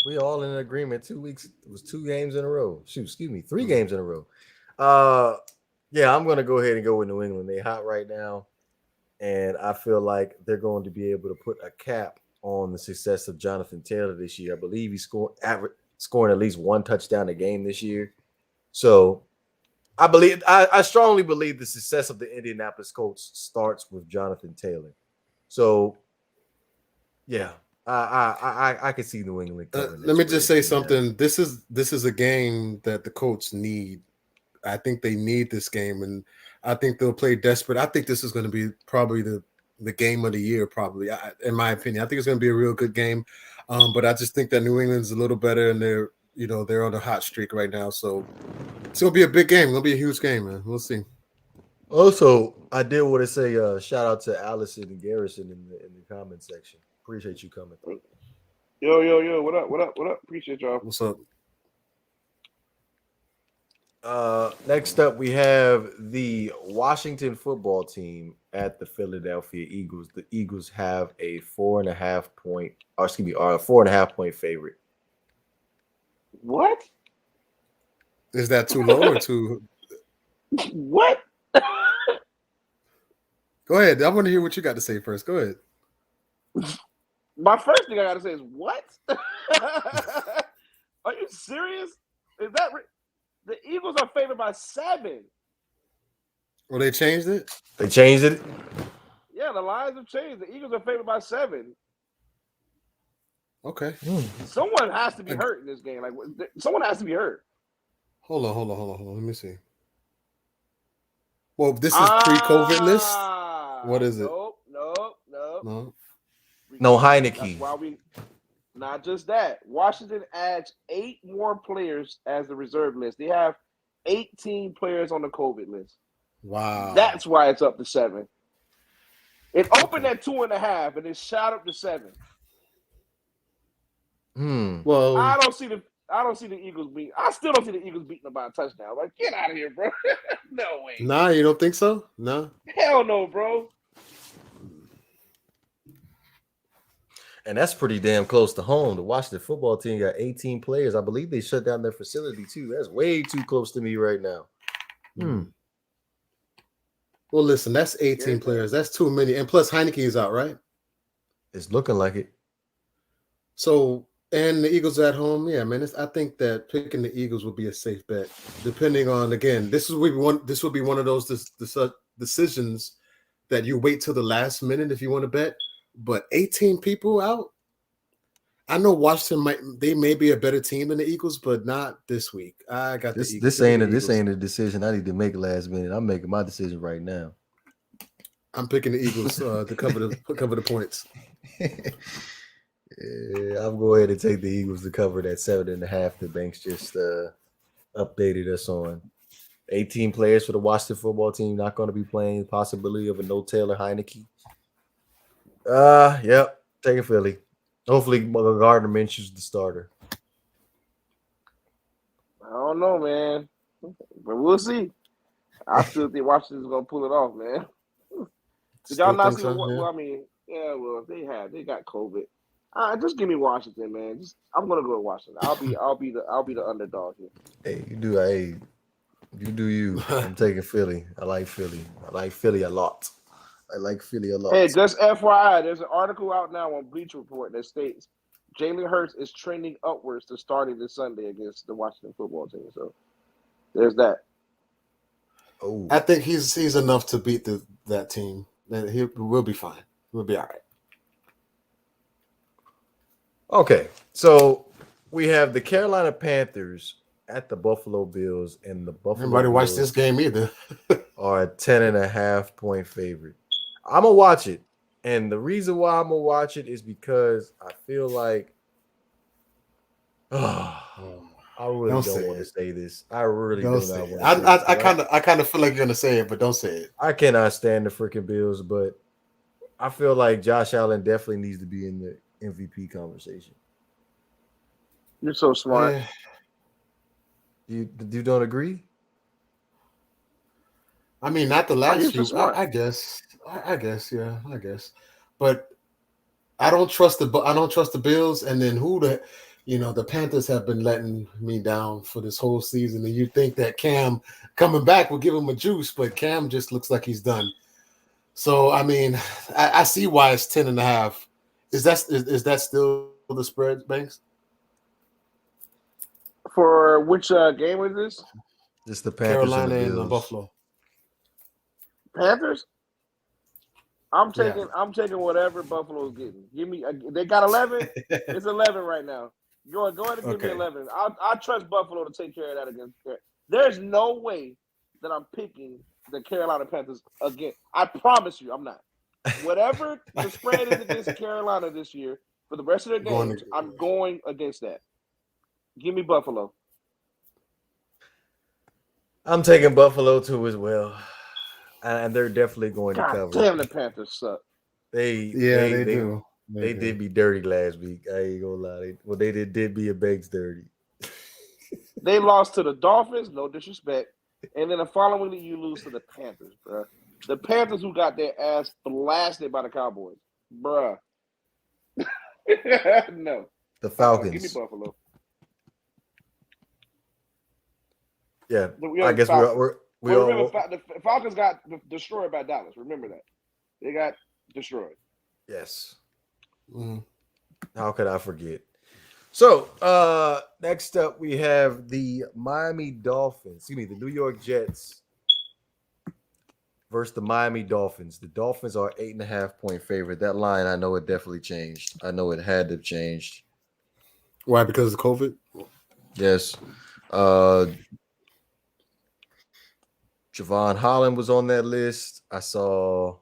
We all in agreement. 2 weeks. It was 2 games in a row. 3 games in a row. Yeah, I'm gonna go ahead and go with New England. They're hot right now, and I feel like they're going to be able to put a cap on the success of Jonathan Taylor this year. I believe he's scoring at least 1 touchdown a game this year. So I strongly believe the success of the Indianapolis Colts starts with Jonathan Taylor. So yeah, I can see New England. Let me just say something. This is a game that the Colts need. I think they need this game, and I think they'll play desperate. I think this is going to be probably the game of the year, probably, in my opinion. I think it's going to be a real good game, but I just think that New England's a little better, and they're on a hot streak right now. So it's going to be a big game. It's going to be a huge game, man. We'll see. Also, I did want to say shout out to Allison and Garrison in the comment section. Appreciate you coming. Yo, what up? Appreciate y'all. What's up? Next up, we have the Washington football team at the Philadelphia Eagles. The Eagles have a 4.5 point favorite. What? Is that too low or too? What? Go ahead. I want to hear what you got to say first. Go ahead. My first thing I got to say is what? Are you serious? Is that the Eagles are favored by 7? Well, they changed it? They changed it? Yeah, the lines have changed. The Eagles are favored by 7. Okay. Someone has to be hurt in this game. Like, someone has to be hurt. Hold on. Let me see. Well, this is pre-COVID list. What is it? Nope. No Heineke. That's why not just that. Washington adds 8 more players as the reserve list. They have 18 players on the COVID list. Wow. That's why it's up to 7. It opened at 2.5 and it shot up to 7. Well, I don't see the Eagles beat. I still don't see the Eagles beating them by a touchdown. Like, get out of here, bro. No way. Nah, you don't think so? No. Hell no, bro. And that's pretty damn close to home. The Washington football team got 18 players. I believe they shut down their facility too. That's way too close to me right now. Well, listen, that's 18 players. That's too many. And plus Heineke is out, right? It's looking like it. So, and the Eagles at home. Yeah, man. I think that picking the Eagles would be a safe bet. Depending on, again, this would be one of those decisions that you wait till the last minute if you want to bet. But 18 people out, I know Washington may be a better team than the Eagles, but not this week. I got the Eagles. This ain't a decision I need to make last minute. I'm making my decision right now. I'm picking the Eagles to cover the points. Yeah, I'll go ahead and take the Eagles to cover that 7.5 that Banks just updated us on. 18 players for the Washington football team not going to be playing. Possibility of a no Taylor Heineke. Yep, taking Philly. Hopefully, Gardner Minshew's the starter. I don't know, man, but we'll see. I still think Washington's gonna pull it off, man. Did y'all not see so? what? Yeah. Well, I mean, yeah, well, they got COVID. Just give me Washington, man. I'm gonna go with Washington. I'll be the underdog here. Hey, you do you. I'm taking Philly. I like Philly. I like Philly a lot. Hey, just FYI, there's an article out now on Bleacher Report that states Jalen Hurts is trending upwards to starting this Sunday against the Washington football team. So there's that. Oh, I think he's enough to beat that team. He will be fine. We'll be all right. okay. So we have the Carolina Panthers at the Buffalo Bills, and the Buffalo Everybody Bills watch this game either. are a 10.5 point favorite. I'm gonna watch it, and the reason why I'm gonna watch it is because I feel like, I really don't want to say this. I really do not want to say it. I kind of feel like you're gonna say it, but don't say it. I cannot stand the freaking Bills, but I feel like Josh Allen definitely needs to be in the MVP conversation. You're so smart. You don't agree? I mean, not the last few. Smart. I guess. Yeah. I guess. But I don't trust the Bills. And then the Panthers have been letting me down for this whole season. And you think that Cam coming back will give him a juice, but Cam just looks like he's done. So I mean, I see why it's 10.5. Is that still the spread, Banks? For which game was this? It's the Panthers Carolina and the Buffalo. Panthers. I'm taking whatever Buffalo's getting. Give me. They got 11. It's 11 right now. Go ahead and give me 11. I trust Buffalo to take care of that against. There's no way that I'm picking the Carolina Panthers again. I promise you, I'm not. Whatever the spread is against Carolina this year for the rest of their games, I'm going against that. Give me Buffalo. I'm taking Buffalo too as well. And they're definitely going to cover. Damn, the Panthers suck. They do. They did be dirty last week. I ain't gonna lie. They did be a Banks dirty. They lost to the Dolphins, no disrespect. And then the following week, you lose to the Panthers, bro. The Panthers who got their ass blasted by the Cowboys, bruh. No. The Falcons. Give me Buffalo. Yeah, I guess the Falcons got destroyed by Dallas. Remember that. They got destroyed. Yes. Mm-hmm. How could I forget? So, next up we have the Miami Dolphins. The New York Jets versus the Miami Dolphins. The Dolphins are 8.5 point favorite. That line, I know it definitely changed. I know it had to have changed. Why? Because of COVID? Yes. Javon Holland was on that list. I saw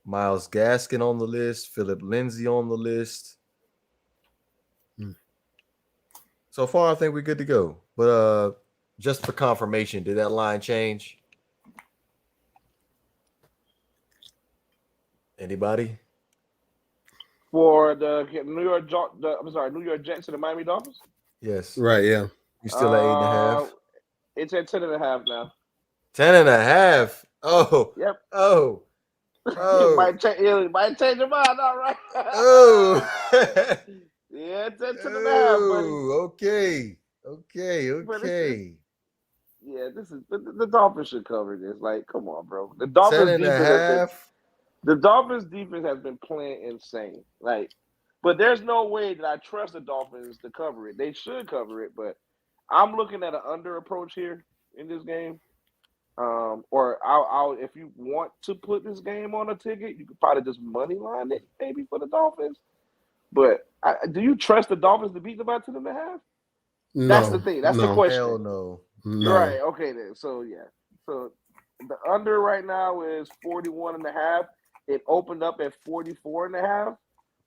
Myles Gaskin on the list, Philip Lindsay on the list. So far, I think we're good to go. But just for confirmation, did that line change? Anybody? For the New York Jets and the Miami Dolphins? Yes. Right, yeah. You still at 8.5? It's at 10.5 now. 10.5. Oh. Yep. Oh. It might change your mind, all right. Oh. Yeah, it's at 10.5, buddy. Okay. Yeah, this is the Dolphins should cover this. Like, come on, bro. The Dolphins 10.5. defense has been playing insane. Like, but there's no way that I trust the Dolphins to cover it. They should cover it, but I'm looking at an under approach here in this game. Or I'll if you want to put this game on a ticket, you could probably just money line it maybe for the Dolphins. But do you trust the Dolphins to beat them by 10.5? No, That's the thing. That's the question. Hell no. You're right. Okay, then. So yeah. So the under right now is 41.5. It opened up at 44.5.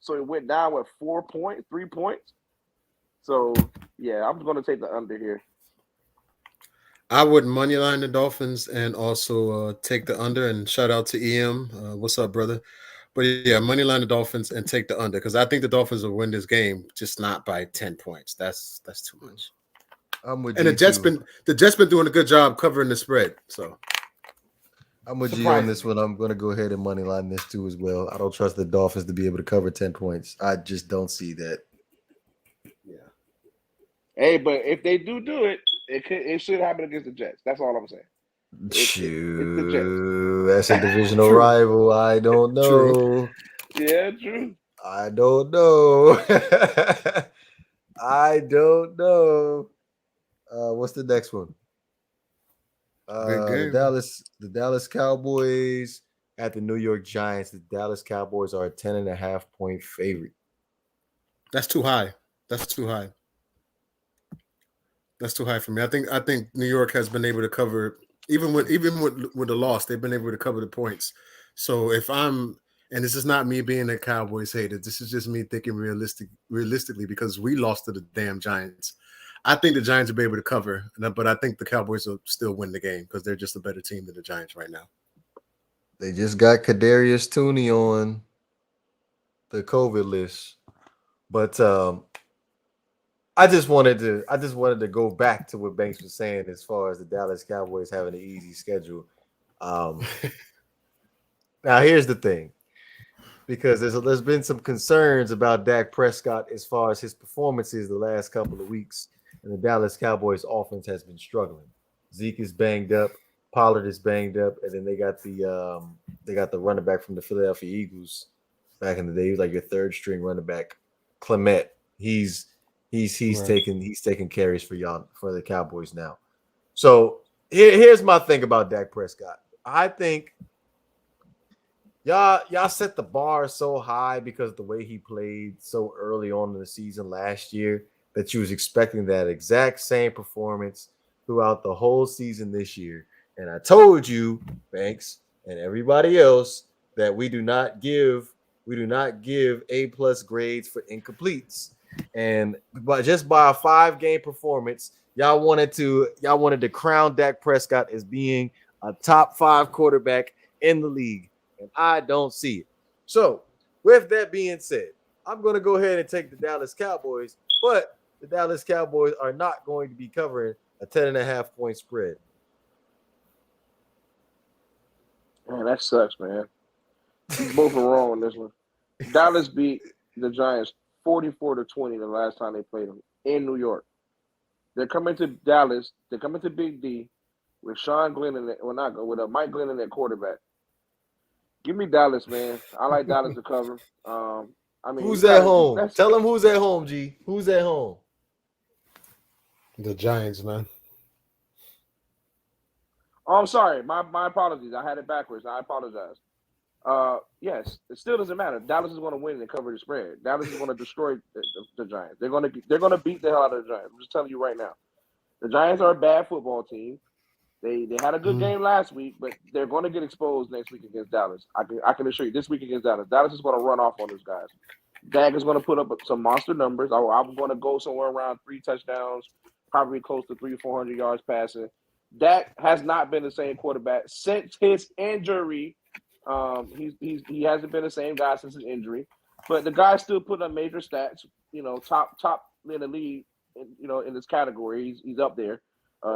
So it went down with 3 points. So yeah, I'm going to take the under here. I would moneyline the Dolphins and also take the under. And shout out to EM. What's up, brother? But yeah, moneyline the Dolphins and take the under because I think the Dolphins will win this game, just not by 10 points. That's too much. I'm with and you. The Jets been doing a good job covering the spread. So I'm with you on this one. I'm going to go ahead and moneyline this too as well. I don't trust the Dolphins to be able to cover 10 points. I just don't see that. Yeah. Hey, but if they do it, it should happen against the Jets. That's all I'm saying. Shoot, that's a divisional rival. I don't know. True. Yeah, true. I don't know. I don't know. What's the next one? The Dallas Cowboys at the New York Giants. The Dallas Cowboys are a 10.5 point favorite. That's too high. That's too high for me. I think New York has been able to cover even with the loss. They've been able to cover the points. So and this is not me being a Cowboys hater. This is just me thinking realistically because we lost to the damn Giants. I think the Giants will be able to cover, but I think the Cowboys will still win the game because they're just a better team than the Giants right now. They just got Kadarius Toney on the COVID list, but I just wanted to go back to what Banks was saying as far as the Dallas Cowboys having an easy schedule. Now here's the thing, because there's been some concerns about Dak Prescott as far as his performances the last couple of weeks. And the Dallas Cowboys offense has been struggling. Zeke is banged up, Pollard is banged up, and then they got the running back from the Philadelphia Eagles back in the day. He was like your third string running back, Clement. He's taking carries for the Cowboys now. So here's my thing about Dak Prescott. I think y'all set the bar so high because of the way he played so early on in the season last year, that you was expecting that exact same performance throughout the whole season this year. And I told you, Banks, and everybody else, that we do not give A+ grades for incompletes. And just by a 5-game performance, y'all wanted to crown Dak Prescott as being a top 5 quarterback in the league. And I don't see it. So with that being said, I'm going to go ahead and take the Dallas Cowboys, but the Dallas Cowboys are not going to be covering a 10.5 point spread. Man, that sucks, man. Both are wrong on this one. Dallas beat the Giants 44-20 the last time they played them in New York. They're coming to Dallas. They're coming to Big D with Sean Glennon, with Mike Glennon at quarterback. Give me Dallas, man. I like Dallas to cover. Who's at home? Tell them who's at home, G. Who's at home? The Giants, man. Oh, I'm sorry. My apologies. I had it backwards. I apologize. Yes, it still doesn't matter. Dallas is going to win and cover the spread. Dallas is going to destroy the Giants. They're going to beat the hell out of the Giants. I'm just telling you right now. The Giants are a bad football team. They had a good game last week, but they're going to get exposed next week against Dallas. I can assure you, this week against Dallas, Dallas is going to run off on those guys. Dak is going to put up some monster numbers. I'm going to go somewhere around 3 touchdowns, probably close to 300-400 yards passing. Dak has not been the same quarterback since his injury. He hasn't been the same guy since his injury, but the guy still put up major stats. Top in the league. In this category, he's up there.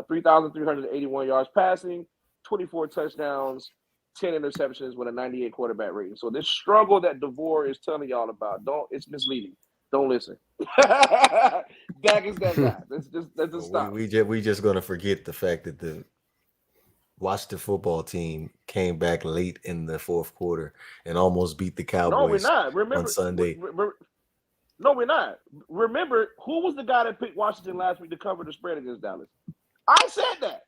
3,381 yards passing, 24 touchdowns, 10 interceptions with a 98 quarterback rating. So this struggle that DeVore is telling y'all about, it's misleading. Don't listen. Dak is that guy. Let's stop. We just gonna forget the fact that the Washington football team came back late in the fourth quarter and almost beat the Cowboys. No, we're not. Remember, on Sunday. No, we're not. Remember, who was the guy that picked Washington last week to cover the spread against Dallas? I said that.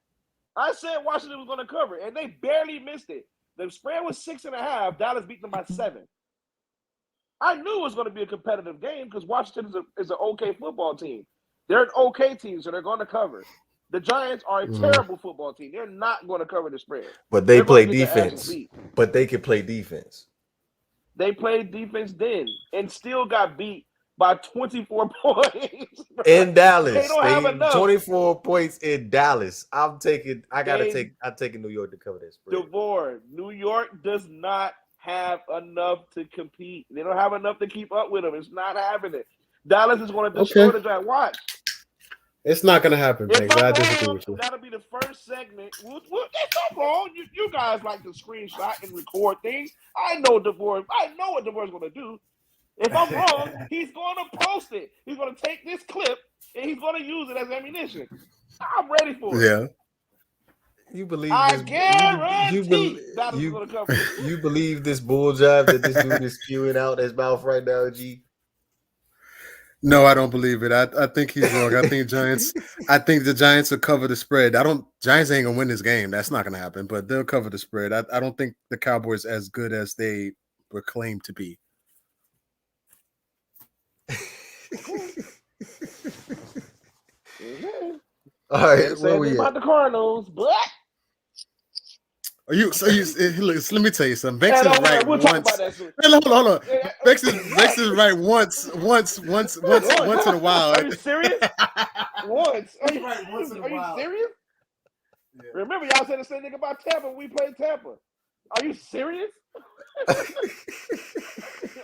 I said Washington was going to cover, and they barely missed it. The spread was 6.5. Dallas beat them by 7. I knew it was going to be a competitive game because Washington is an okay football team. They're an okay team, so they're going to cover. The Giants are a terrible football team. They're not going to cover the spread. But they They're play going to get their asses defense. beat. But they can play defense. They played defense then and still got beat by 24 points. In Dallas. They don't have enough. 24 points in Dallas. I'm taking New York to cover that spread. DeVore, New York does not have enough to compete. They don't have enough to keep up with them. It's not happening. Dallas is going to destroy the Giants. Watch. It's not going to happen, Banks. I disagree with you. That'll be the first segment. It's not wrong. You guys like to screenshot and record things. I know what DeVore's going to do. If I'm wrong, he's going to post it. He's going to take this clip and he's going to use it as ammunition. I'm ready for it. Yeah. You believe I this? guarantee that is going to cover it. You believe this bull jive that this dude is spewing out his mouth right now, G? No, I don't believe it. I think he's wrong. I think the Giants will cover the spread. Giants ain't gonna win this game. That's not gonna happen, but they'll cover the spread. I don't think the Cowboys are as good as they were claimed to be. All right, where we about the Cardinals, but Let me tell you something. Bex is right we'll once. Hold on. Bex is right once in a while. Are you serious? Once. Are you serious? Yeah. Remember, y'all said the same thing about Tampa when we played Tampa. Are you serious?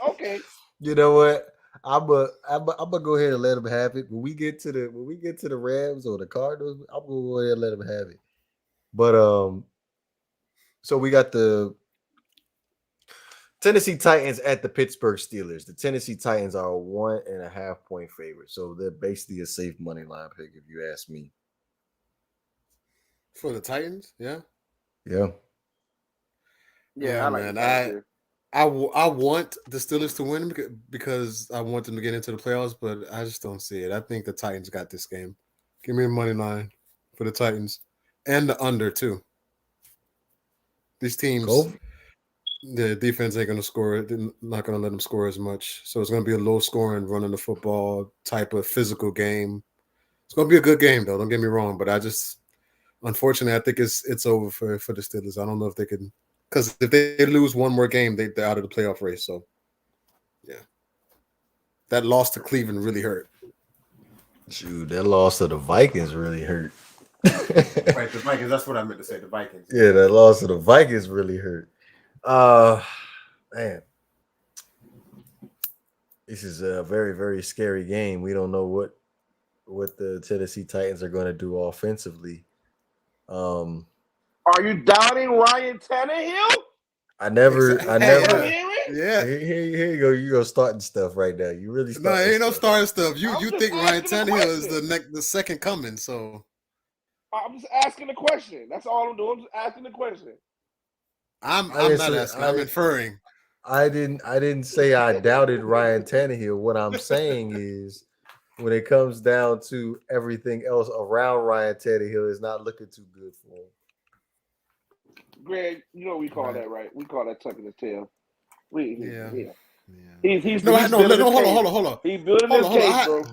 Okay. You know what? I'm gonna go ahead and let them have it. When we get to the Rams or the Cardinals, I'm gonna go ahead and let them have it. But so we got the Tennessee Titans at the Pittsburgh Steelers. The Tennessee Titans are a 1.5 point favorite, so they're basically a safe money line pick, if you ask me. For the Titans, yeah. Yeah, I like man. that. I want the Steelers to win because I want them to get into the playoffs, but I just don't see it. I think the Titans got this game. Give me a money line for the Titans and the under too. These teams, the defense ain't going to score. They're not going to let them score as much. So it's going to be a low scoring, running the football type of physical game. It's going to be a good game, though. Don't get me wrong. But unfortunately, I think it's over for the Steelers. I don't know if they can, because if they lose one more game, they're out of the playoff race. So, yeah. That loss to Cleveland really hurt. Shoot, that loss to the Vikings really hurt. Right, the Vikings. That's what I meant to say. The Vikings. Yeah, that loss to the Vikings really hurt. Man, this is a very, very scary game. We don't know what the Tennessee Titans are going to do offensively. Are you doubting Ryan Tannehill? I never. Yeah. Here you go. You go starting stuff right now. You really No, ain't no starting starting stuff. You think Ryan Tannehill is the second coming? So I'm just asking the question. That's all I'm doing. I'm just asking the question. I'm not asking. I'm inferring. I didn't say I doubted Ryan Tannehill. What I'm saying is, when it comes down to everything else around Ryan Tannehill, is not looking too good for him. Greg, you know what we call that, right? We call that tucking his tail. Yeah. He's hold on. He's building his case, bro.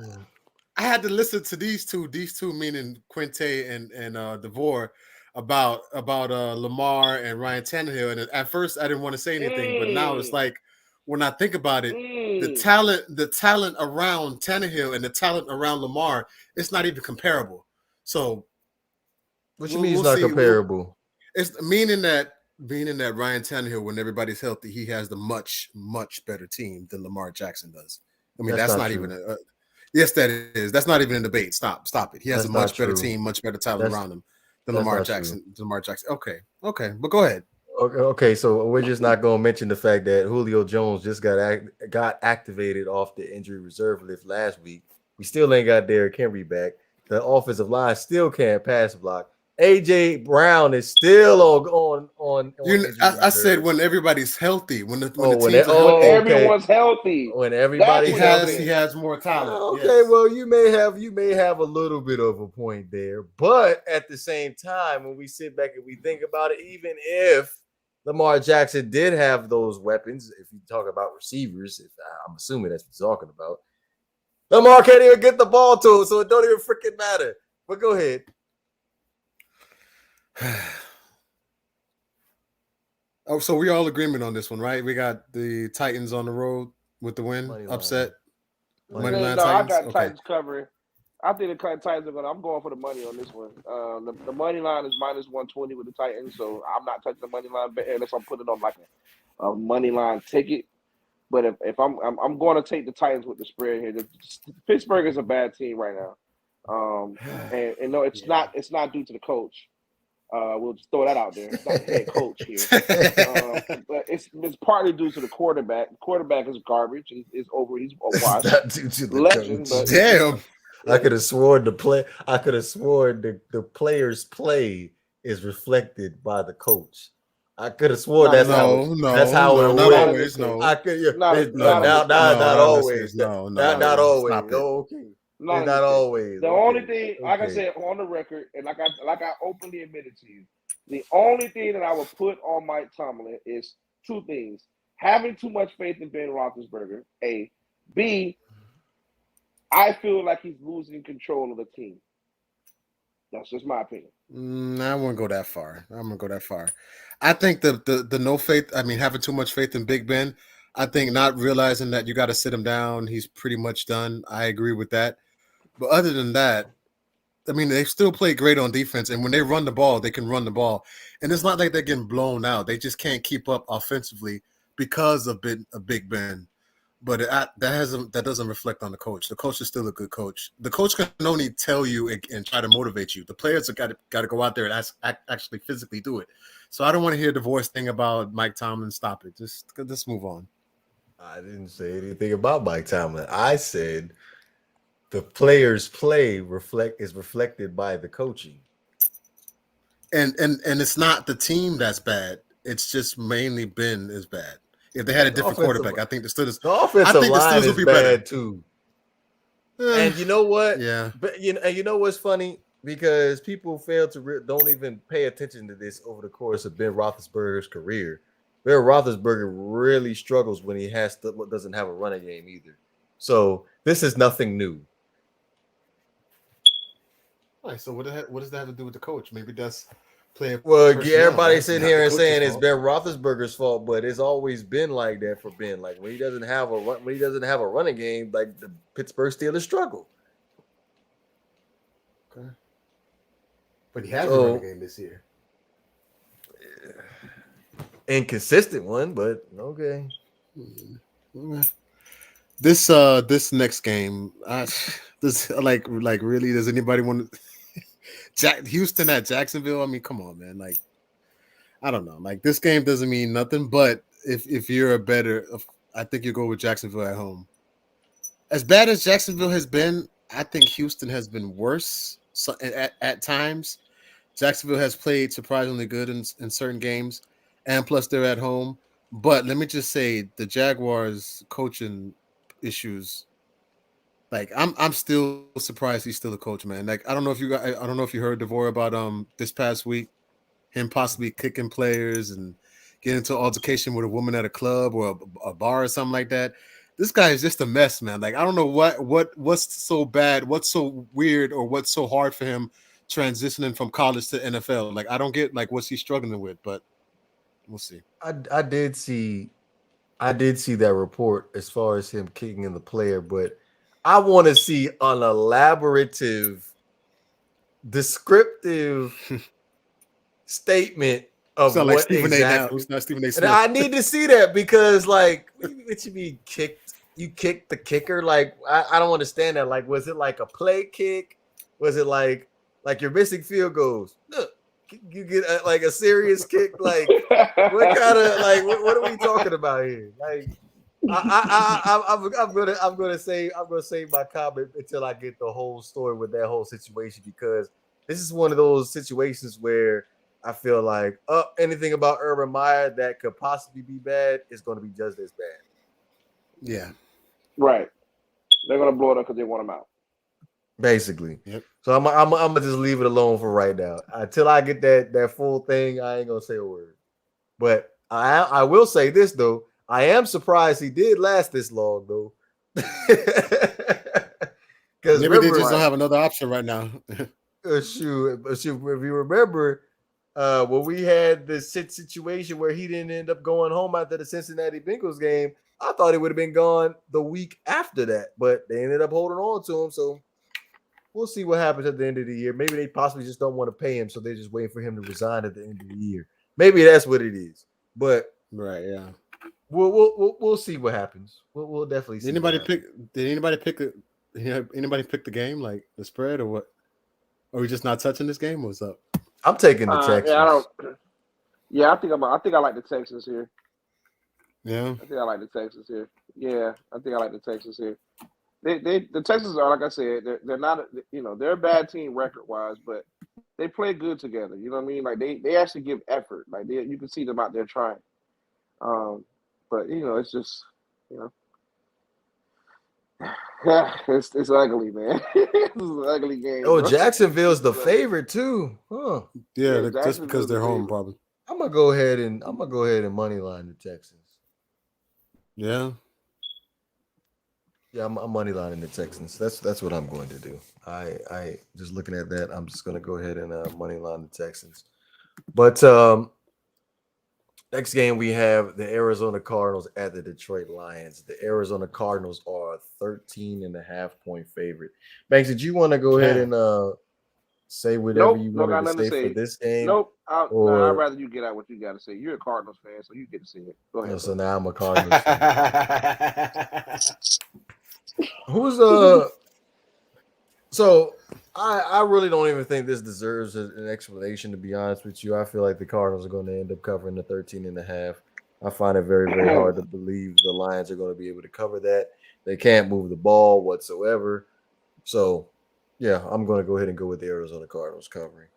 I had to listen to these two meaning Quinte and DeVore about Lamar and Ryan Tannehill. And at first I didn't want to say anything, but now it's like when I think about it, the talent around Tannehill and the talent around Lamar, it's not even comparable. So what you mean it's not comparable? It's meaning that Ryan Tannehill, when everybody's healthy, he has the much, much better team than Lamar Jackson does. I mean, that's not even yes, that is. That's not even a debate. Stop it. He has a much better team, much better talent around him than Lamar Jackson. Okay. But go ahead. Okay. So we're just not going to mention the fact that Julio Jones just got activated off the injury reserve list last week. We still ain't got Derrick Henry back. The offensive line still can't pass block. AJ Brown is still on. I said when everybody's healthy, when the teams are healthy. Everyone's healthy. When everybody he has more talent. Okay, yes. Well, you may have a little bit of a point there, but at the same time, when we sit back and we think about it, even if Lamar Jackson did have those weapons. If you talk about receivers, I'm assuming that's what you're talking about. Lamar can't even get the ball to him, so it don't even freaking matter. But go ahead. Oh, so we all agreement on this one, right? We got the Titans on the road with the win, upset. Money line Titans. I got Titans covering. I think the Titans are I'm going for the money on this one. The money line is minus 120 with the Titans, so I'm not touching the money line unless I'm putting it on like a money line ticket. But if I'm going to take the Titans with the spread here. Pittsburgh is a bad team right now, and no, it's not due to the coach. We'll just throw that out there. It's not the head coach here, but it's partly due to the quarterback. The quarterback is garbage. He's over. He's a washed. Not due to the legend. But, damn. I could have sworn the players' play is reflected by the coach. I could have sworn that's how it went. Not always. Not always. Not always. Okay. Not always. The only thing, like I said on the record, and like I openly admitted to you, the only thing that I would put on Mike Tomlin is two things: having too much faith in Ben Roethlisberger. A, B, I feel like he's losing control of the team. That's just my opinion. I wouldn't go that far. I think the no faith. I mean, having too much faith in Big Ben. I think not realizing that you got to sit him down. He's pretty much done. I agree with that. But other than that, I mean, they still play great on defense. And when they run the ball, they can run the ball. And it's not like they're getting blown out. They just can't keep up offensively because of Big Ben. But that doesn't reflect on the coach. The coach is still a good coach. The coach can only tell you and try to motivate you. The players have got to go out there and actually physically do it. So I don't want to hear the voice thing about Mike Tomlin. Stop it. Just move on. I didn't say anything about Mike Tomlin. I said the players' play is reflected by the coaching. And it's not the team that's bad. It's just mainly Ben is bad. If they had a different quarterback, I think the offensive line is bad too. And you know what? Yeah. But you know what's funny? Because people fail to don't even pay attention to this over the course of Ben Roethlisberger's career. Ben Roethlisberger really struggles when he doesn't have a running game either. So this is nothing new. All right. So what does that have to do with the coach? Maybe that's playing. Well, everybody's sitting here and saying it's Ben Roethlisberger's fault, but it's always been like that for Ben. Like when he doesn't have a running game, like the Pittsburgh Steelers struggle. Okay. But he has a running game this year. Inconsistent one, but okay. This next game, like really, does anybody want to Houston at Jacksonville? I mean, come on, man. Like, I don't know. Like, this game doesn't mean nothing, but if you're I think you go with Jacksonville at home. As bad as Jacksonville has been, I think Houston has been worse at times. Jacksonville has played surprisingly good in certain games, and plus they're at home. But let me just say, the Jaguars coaching issues. Like, I'm still surprised he's still a coach, man. Like, I don't know if you heard Devore about this past week, him possibly kicking players and getting into an altercation with a woman at a club or a bar or something like that. This guy is just a mess, man. Like, I don't know what's so bad, what's so weird, or what's so hard for him transitioning from college to NFL. Like, I don't get like what's he struggling with, but we'll see. I did see that report as far as him kicking in the player, but I want to see an elaborative, descriptive statement of what like Stephen exactly. It's not Stephen A. Smith. And I need to see that because, like, what you mean kicked? You kicked the kicker? Like, I don't understand that. Like, was it like a play kick? Was it like you're missing field goals? Look, you get like a serious kick. Like, what kind of what are we talking about here? Like, I'm gonna save my comment until I get the whole story with that whole situation, because this is one of those situations where I feel like anything about Urban Meyer that could possibly be bad is going to be just as bad. Yeah, right. They're gonna blow it up because they want him out. Basically. Yep. So I'm gonna just leave it alone for right now until I get that full thing. I ain't gonna say a word. But I will say this though, I am surprised he did last this long though. Because maybe they just don't have another option right now. shoot, if you remember, when we had this situation where he didn't end up going home after the Cincinnati Bengals game, I thought he would have been gone the week after that, but they ended up holding on to him. So we'll see what happens at the end of the year. Maybe they possibly just don't want to pay him, so they're just waiting for him to resign at the end of the year. Maybe that's what it is. But right, yeah, we'll see what happens. We'll definitely see. Did anybody pick the game, like the spread or what? Are we just not touching this game? What's up? I'm taking the Texans. I think I like the Texans here. Yeah, I think I like the Texans here. Yeah, I think I like the Texans here. The Texans are, like I said, they're not, they're a bad team record wise, but they play good together. You know what I mean? Like they actually give effort. Like you can see them out there trying. But it's just, it's ugly, man. It's an ugly game. Oh, bro. Jacksonville's the favorite too, huh? Yeah, just because they're home, probably. I'm gonna go ahead and money line the Texans. Yeah. Yeah, I'm money lining the Texans. That's what I'm going to do. I just looking at that, I'm just gonna go ahead and money line the Texans. But next game we have the Arizona Cardinals at the Detroit Lions. The Arizona Cardinals are a 13.5-point favorite. Banks, did you want to go ahead and say whatever you wanted to say for this game? Nope. I'd rather you get out what you got to say. You're a Cardinals fan, so you get to say it. Go ahead. So now I'm a Cardinals fan. Who's So I really don't even think this deserves an explanation, to be honest with you. I feel like the Cardinals are going to end up covering the 13.5. I find it very, very hard to believe the Lions are going to be able to cover that. They can't move the ball whatsoever. So, yeah, I'm going to go ahead and go with the Arizona Cardinals covering.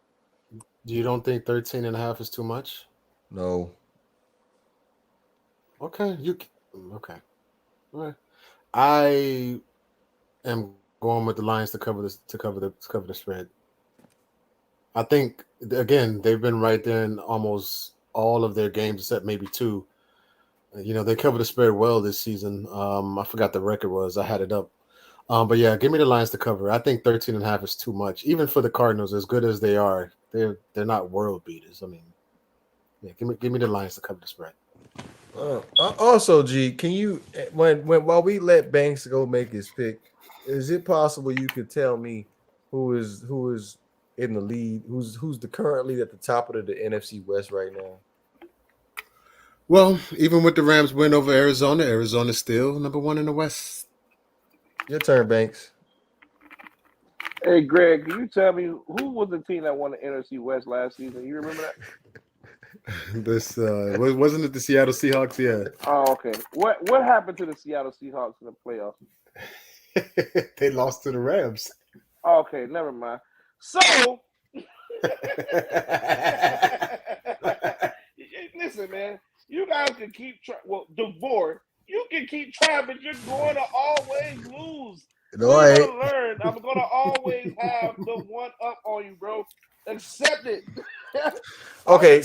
You don't think 13.5 is too much? No. Okay. Okay. All right. I am going with the Lions to cover the spread. I think again they've been right there in almost all of their games except maybe two. They covered the spread well this season. I forgot the record was. I had it up. But yeah, give me the Lions to cover. I think 13.5 is too much, even for the Cardinals. As good as they are, they're not world beaters. I mean, yeah, give me the Lions to cover the spread. Also, G, can you while we let Banks go make his pick, is it possible you could tell me who is in the lead? Who's the current lead at the top of the NFC West right now? Well, even with the Rams win over Arizona, Arizona's still number one in the West. Your turn, Banks. Hey, Greg, can you tell me who was the team that won the NFC West last season? You remember that? This wasn't it the Seattle Seahawks? Yeah. Oh, okay. What happened to the Seattle Seahawks in the playoffs? They lost to the Rams. Oh, okay, never mind. So, listen, man, you guys can keep DeVore, you can keep trying, but you're going to always lose. No, you're gonna learn. I'm gonna always have the one up on you, bro. Accept it. Okay,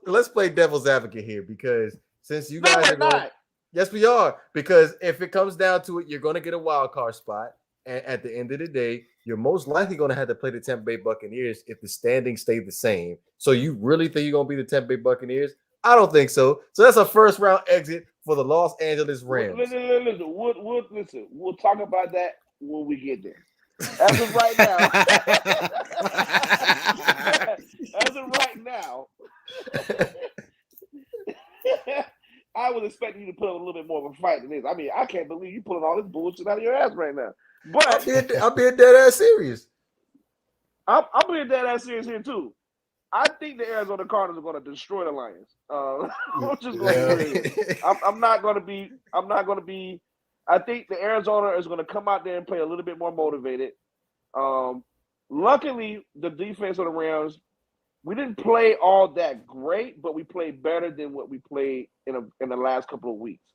let's play devil's advocate here, because since you guys are going, yes, we are, because if it comes down to it, you're going to get a wild card spot, and at the end of the day, you're most likely going to have to play the Tampa Bay Buccaneers if the standings stay the same. So you really think you're going to be the Tampa Bay Buccaneers? I don't think so. So that's a first round exit for the Los Angeles Rams. Listen, we'll talk about that when we get there. As of right now, I was expecting you to put up a little bit more of a fight than this. I mean, I can't believe you pulling all this bullshit out of your ass right now. But I'm being dead ass serious. I'm being dead ass serious here too. I think the Arizona Cardinals are going to destroy the Lions. I'm just going to. I'm not going to be. I think the Arizona is going to come out there and play a little bit more motivated. Luckily, the defense of the Rams, we didn't play all that great, but we played better than what we played in the last couple of weeks.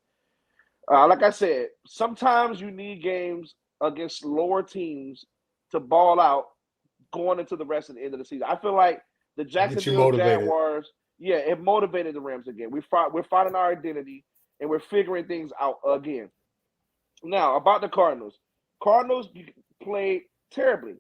Like I said, sometimes you need games against lower teams to ball out going into the rest of the end of the season. I feel like the Jacksonville Jaguars Yeah, it motivated the Rams again. We're finding our identity and we're figuring things out again. Now about the Cardinals. Cardinals played terribly.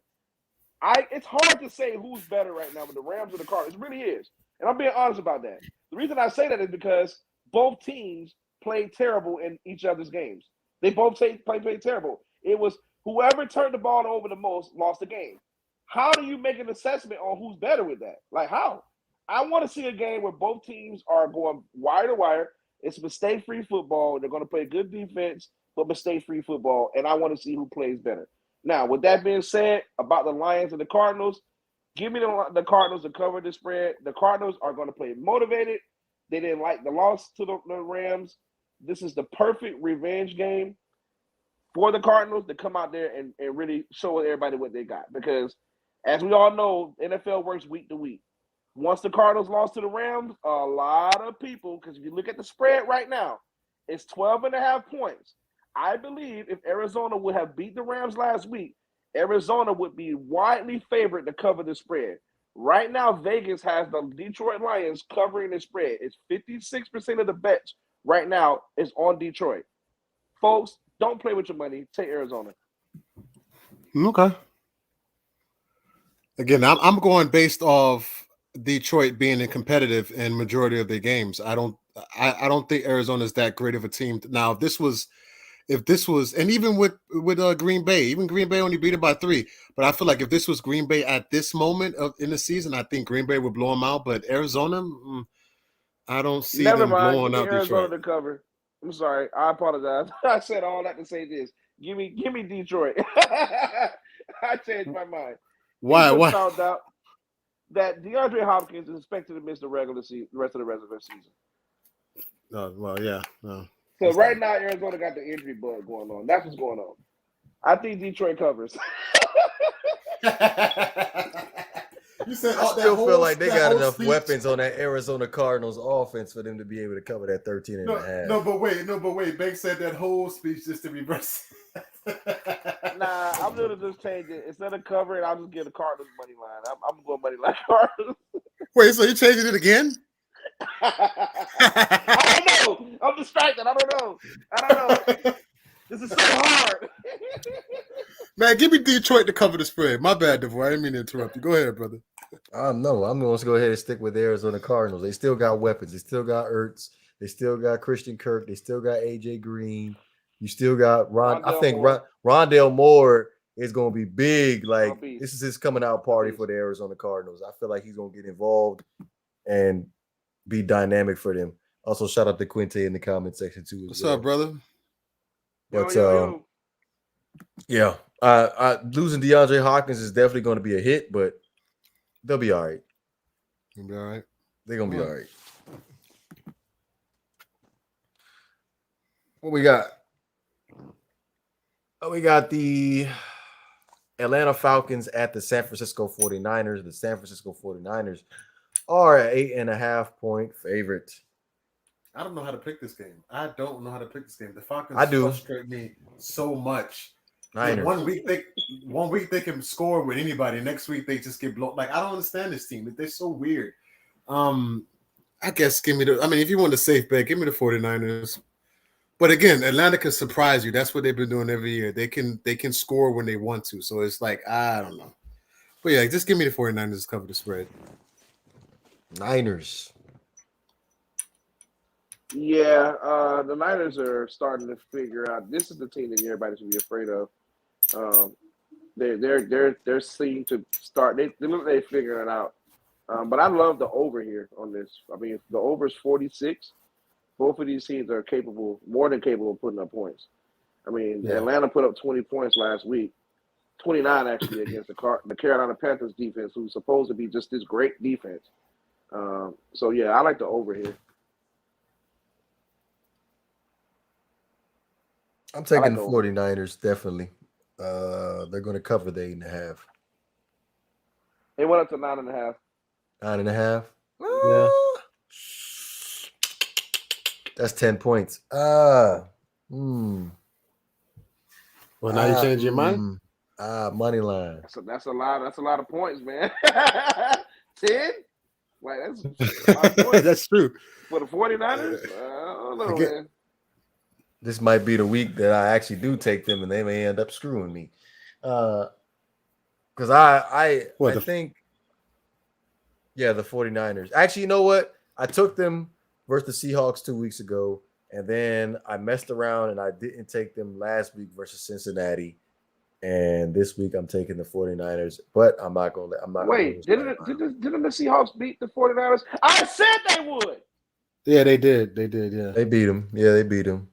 It's hard to say who's better right now with the Rams or the Cardinals. It really is. And I'm being honest about that. The reason I say that is because both teams played terrible in each other's games. They both played terrible. It was whoever turned the ball over the most lost the game. How do you make an assessment on who's better with that? Like how? I want to see a game where both teams are going wire to wire. It's mistake-free football. They're going to play good defense, but mistake-free football. And I want to see who plays better. Now, with that being said, about the Lions and the Cardinals, give me the Cardinals to cover the spread. The Cardinals are going to play motivated. They didn't like the loss to the Rams. This is the perfect revenge game for the Cardinals to come out there and really show everybody what they got. Because, as we all know, NFL works week to week. Once the Cardinals lost to the Rams, a lot of people, because if you look at the spread right now, it's 12.5 points. I believe if Arizona would have beat the Rams last week, Arizona would be widely favored to cover the spread. Right now, Vegas has the Detroit Lions covering the spread. It's 56% of the bets right now is on Detroit. Folks, don't play with your money. Take Arizona. Okay. Again, I'm going based off Detroit being competitive in majority of their games. I don't think Arizona's that great of a team. Now, if this was, and even with Green Bay, even Green Bay only beat it by 3. But I feel like if this was Green Bay at this moment in the season, I think Green Bay would blow them out. But Arizona, I don't see them blowing out Arizona Detroit. to cover. I'm sorry, I apologize. I said all that to say this. Give me Detroit. I changed my mind. Why? Why? Found out that DeAndre Hopkins is expected to miss the rest of the season. Oh, well, yeah. No. So right now, Arizona got the injury bug going on. That's what's going on. I think Detroit covers. You said I still feel like they got enough weapons on that Arizona Cardinals offense for them to be able to cover that 13.5. No, but wait. Banks said that whole speech just to reverse. Nah, I'm gonna just change it. Instead of covering, I'll just get the Cardinals money line. I'm going money line Cardinals. Wait, so you changing it again? I don't know. I'm distracted. I don't know. This is so hard. Man, give me Detroit to cover the spread. My bad, Devoy. I didn't mean to interrupt you. Go ahead, brother. No, I'm going to go ahead and stick with the Arizona Cardinals. They still got weapons. They still got Ertz. They still got Christian Kirk. They still got AJ Green. You still got Ron. I think Rondale Moore is going to be big. Like, this is his coming out party for the Arizona Cardinals. I feel like he's going to get involved and be dynamic for them. Also, shout out to Quinte in the comment section too. What's up, brother? But yeah, losing DeAndre Hopkins is definitely going to be a hit, but they'll be all right. They'll be all right. They're going to be all right. What we got? We got the Atlanta Falcons at the San Francisco 49ers. The San Francisco 49ers are an 8.5-point favorite. I don't know how to pick this game. The Falcons frustrate me so much. Niners. One week they can score with anybody. Next week they just get blown. Like, I don't understand this team. They're so weird. I guess if you want a safe bet, give me the 49ers. But again, Atlanta can surprise you. That's what they've been doing every year. They can score when they want to. So it's like, I don't know. But yeah, just give me the 49ers to cover the spread. Niners. Yeah, the Niners are starting to figure out. This is the team that everybody should be afraid of. They're seeming to start. They look like they're figuring it out. But I love the over here on this. I mean, the over is 46. Both of these teams are more than capable of putting up points. I mean, Atlanta put up 20 points last week, 29 actually against the Carolina Panthers defense, who's supposed to be just this great defense. So yeah, I like the over here. I'm taking the 49ers, definitely. They're going to cover the 8.5. They went up to 9.5. 9.5? Yeah. That's 10 points. Well, now you change your mind? Money line. That's a lot of points, man. 10? Like that's a lot of points. That's true. For the 49ers? I don't know, man. This might be the week that I actually do take them, and they may end up screwing me. Because I think, yeah, the 49ers. Actually, you know what? I took them versus the Seahawks 2 weeks ago, and then I messed around and I didn't take them last week versus Cincinnati. And this week I'm taking the 49ers, but I'm not going to. Wait, didn't the Seahawks beat the 49ers? I said they would. Yeah, they did. They did, yeah. They beat them. Yeah, they beat them.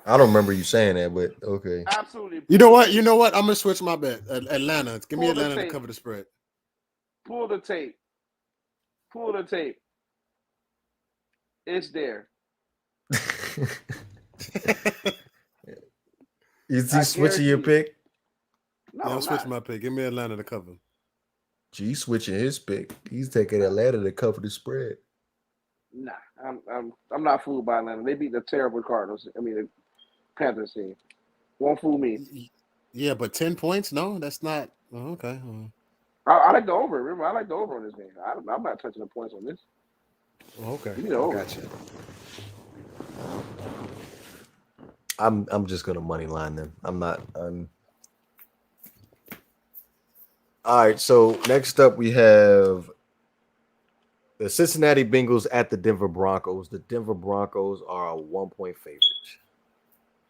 I don't remember you saying that, but okay. Absolutely. You know what? I'm gonna switch my bet. Atlanta. Give me Atlanta to cover the spread. Pull the tape. It's there. You switching your pick? No, I'm switching my pick. Give me Atlanta to cover. G switching his pick. He's taking Atlanta to cover the spread. Nah, I'm not fooled by Atlanta. They beat the terrible Cardinals. I mean, the Panthers team. Won't fool me. Yeah, but 10 points? No, that's not. Oh, okay. I like the over. Remember, I like the over on this game. I'm not touching the points on this. Okay. Give me the over. Gotcha. I'm just gonna money line them. I'm not. All right. So next up we have the Cincinnati Bengals at the Denver Broncos. The Denver Broncos are a 1-point favorite.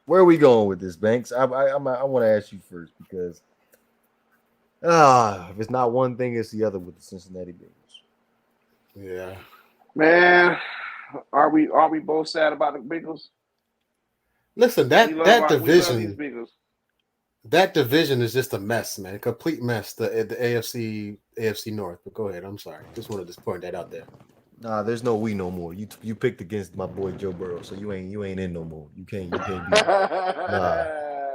Where are we going with this, Banks? I want to ask you first because if it's not one thing, it's the other with the Cincinnati Bengals. Yeah. Man, are we both sad about the Bengals? Listen, that division is just a mess, man. Complete mess. The AFC North. But go ahead. I'm sorry. Just wanted to point that out there. Nah, there's no we no more. You picked against my boy Joe Burrow, so you ain't in no more. You can't do that. Nah.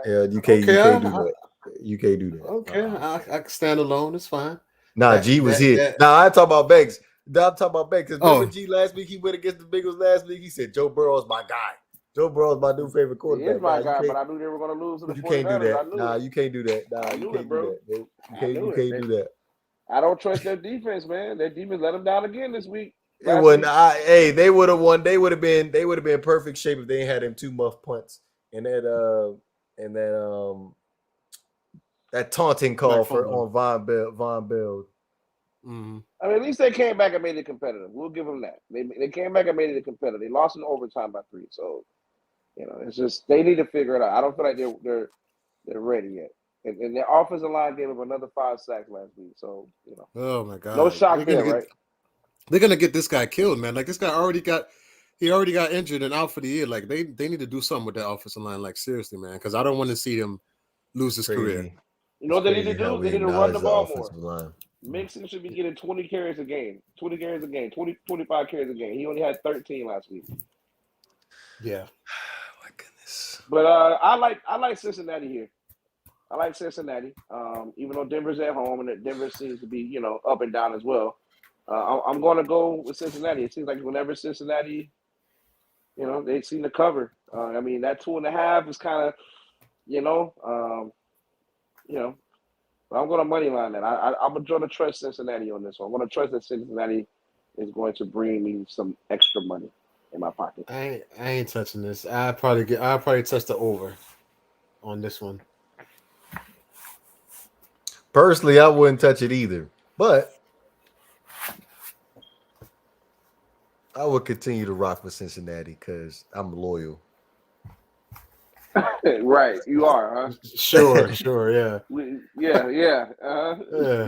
Yeah, you can't do that. You can't do that. Okay, I can stand alone. It's fine. Nah, G was here. Nah, I talk about Banks. I'm talking about Banks. Remember G last week? He went against the Bengals last week. He said Joe Burrow is my guy. Joe Burrow's my new favorite quarterback. He is my guy, but I knew they were going to lose to the 49ers. You can't do that. Nah, you can't do that. Nah, you can't do that. You can't do that. I don't trust their defense, man. Their defense let them down again this week. It wasn't. They would have won. They would have been perfect shape if they had them 2 muff punts and that taunting call on Von Bell. Mm-hmm. I mean, at least they came back and made it competitive. We'll give them that. They came back and made it competitive. They lost in overtime by 3. So, it's just they need to figure it out. I don't feel like they're ready yet. And their offensive line gave up another 5 sacks last week. So, Oh my God. No shock there, right? They're gonna get this guy killed, man. Like this guy already got injured and out for the year. Like they need to do something with that offensive line. Like seriously, man, because I don't want to see him lose his career. You know what they need to do? They need to run the ball more. Mixon should be getting 20 carries a game, 25 carries a game. He only had 13 last week. Yeah. My goodness. But I like Cincinnati here. I like Cincinnati. Even though Denver's at home and Denver seems to be, up and down as well. I'm going to go with Cincinnati. It seems like whenever Cincinnati, they seem to cover. I mean, that 2.5 is kind of, I'm going to money line that. I'm going to trust Cincinnati on this one. I'm going to trust that Cincinnati is going to bring me some extra money in my pocket. I ain't touching this. I'll probably touch the over on this one. Personally, I wouldn't touch it either, but I would continue to rock with Cincinnati because I'm loyal. Right, you are, huh? Sure, yeah. Yeah. Yeah,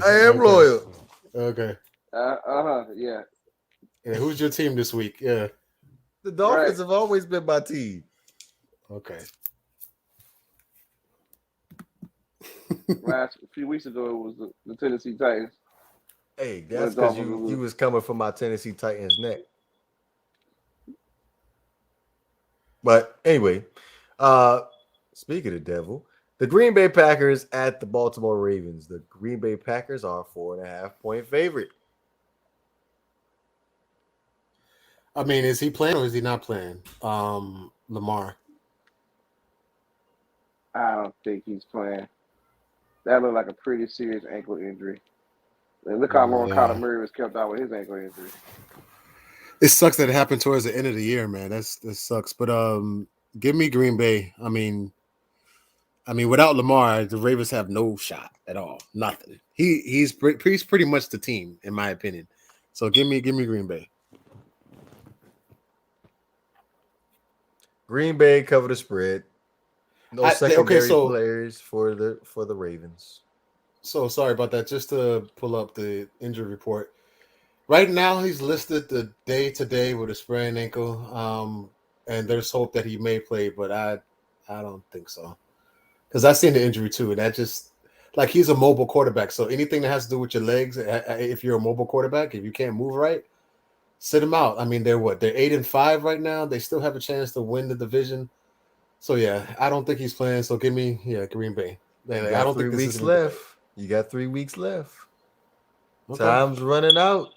I am loyal. Okay. Yeah. Yeah, who's your team this week? Yeah. The Dolphins have always been my team. Okay. A few weeks ago, it was the Tennessee Titans. Hey, that's because you was coming from my Tennessee Titans neck. But anyway, speaking of the devil, the Green Bay Packers at the Baltimore Ravens. The Green Bay Packers are 4.5-point favorite. I mean, is he playing or is he not playing? Lamar. I don't think he's playing. That looked like a pretty serious ankle injury. And look how long Kyler Murray was kept out with his ankle injury. It sucks that it happened towards the end of the year, man. That sucks. But give me Green Bay. I mean, without Lamar, the Ravens have no shot at all. Nothing. He's pretty much the team, in my opinion. So give me Green Bay. Green Bay cover the spread. No secondary players for the Ravens. So sorry about that. Just to pull up the injury report. Right now, he's listed the day-to-day with a sprained ankle, and there's hope that he may play, but I don't think so. Because I've seen the injury too, and that just like he's a mobile quarterback. So anything that has to do with your legs, if you're a mobile quarterback, if you can't move right, sit him out. I mean, they're 8-5 right now. They still have a chance to win the division. So yeah, I don't think he's playing. So give me Green Bay. I don't think 3 weeks left. You got 3 weeks left. Okay. Time's running out.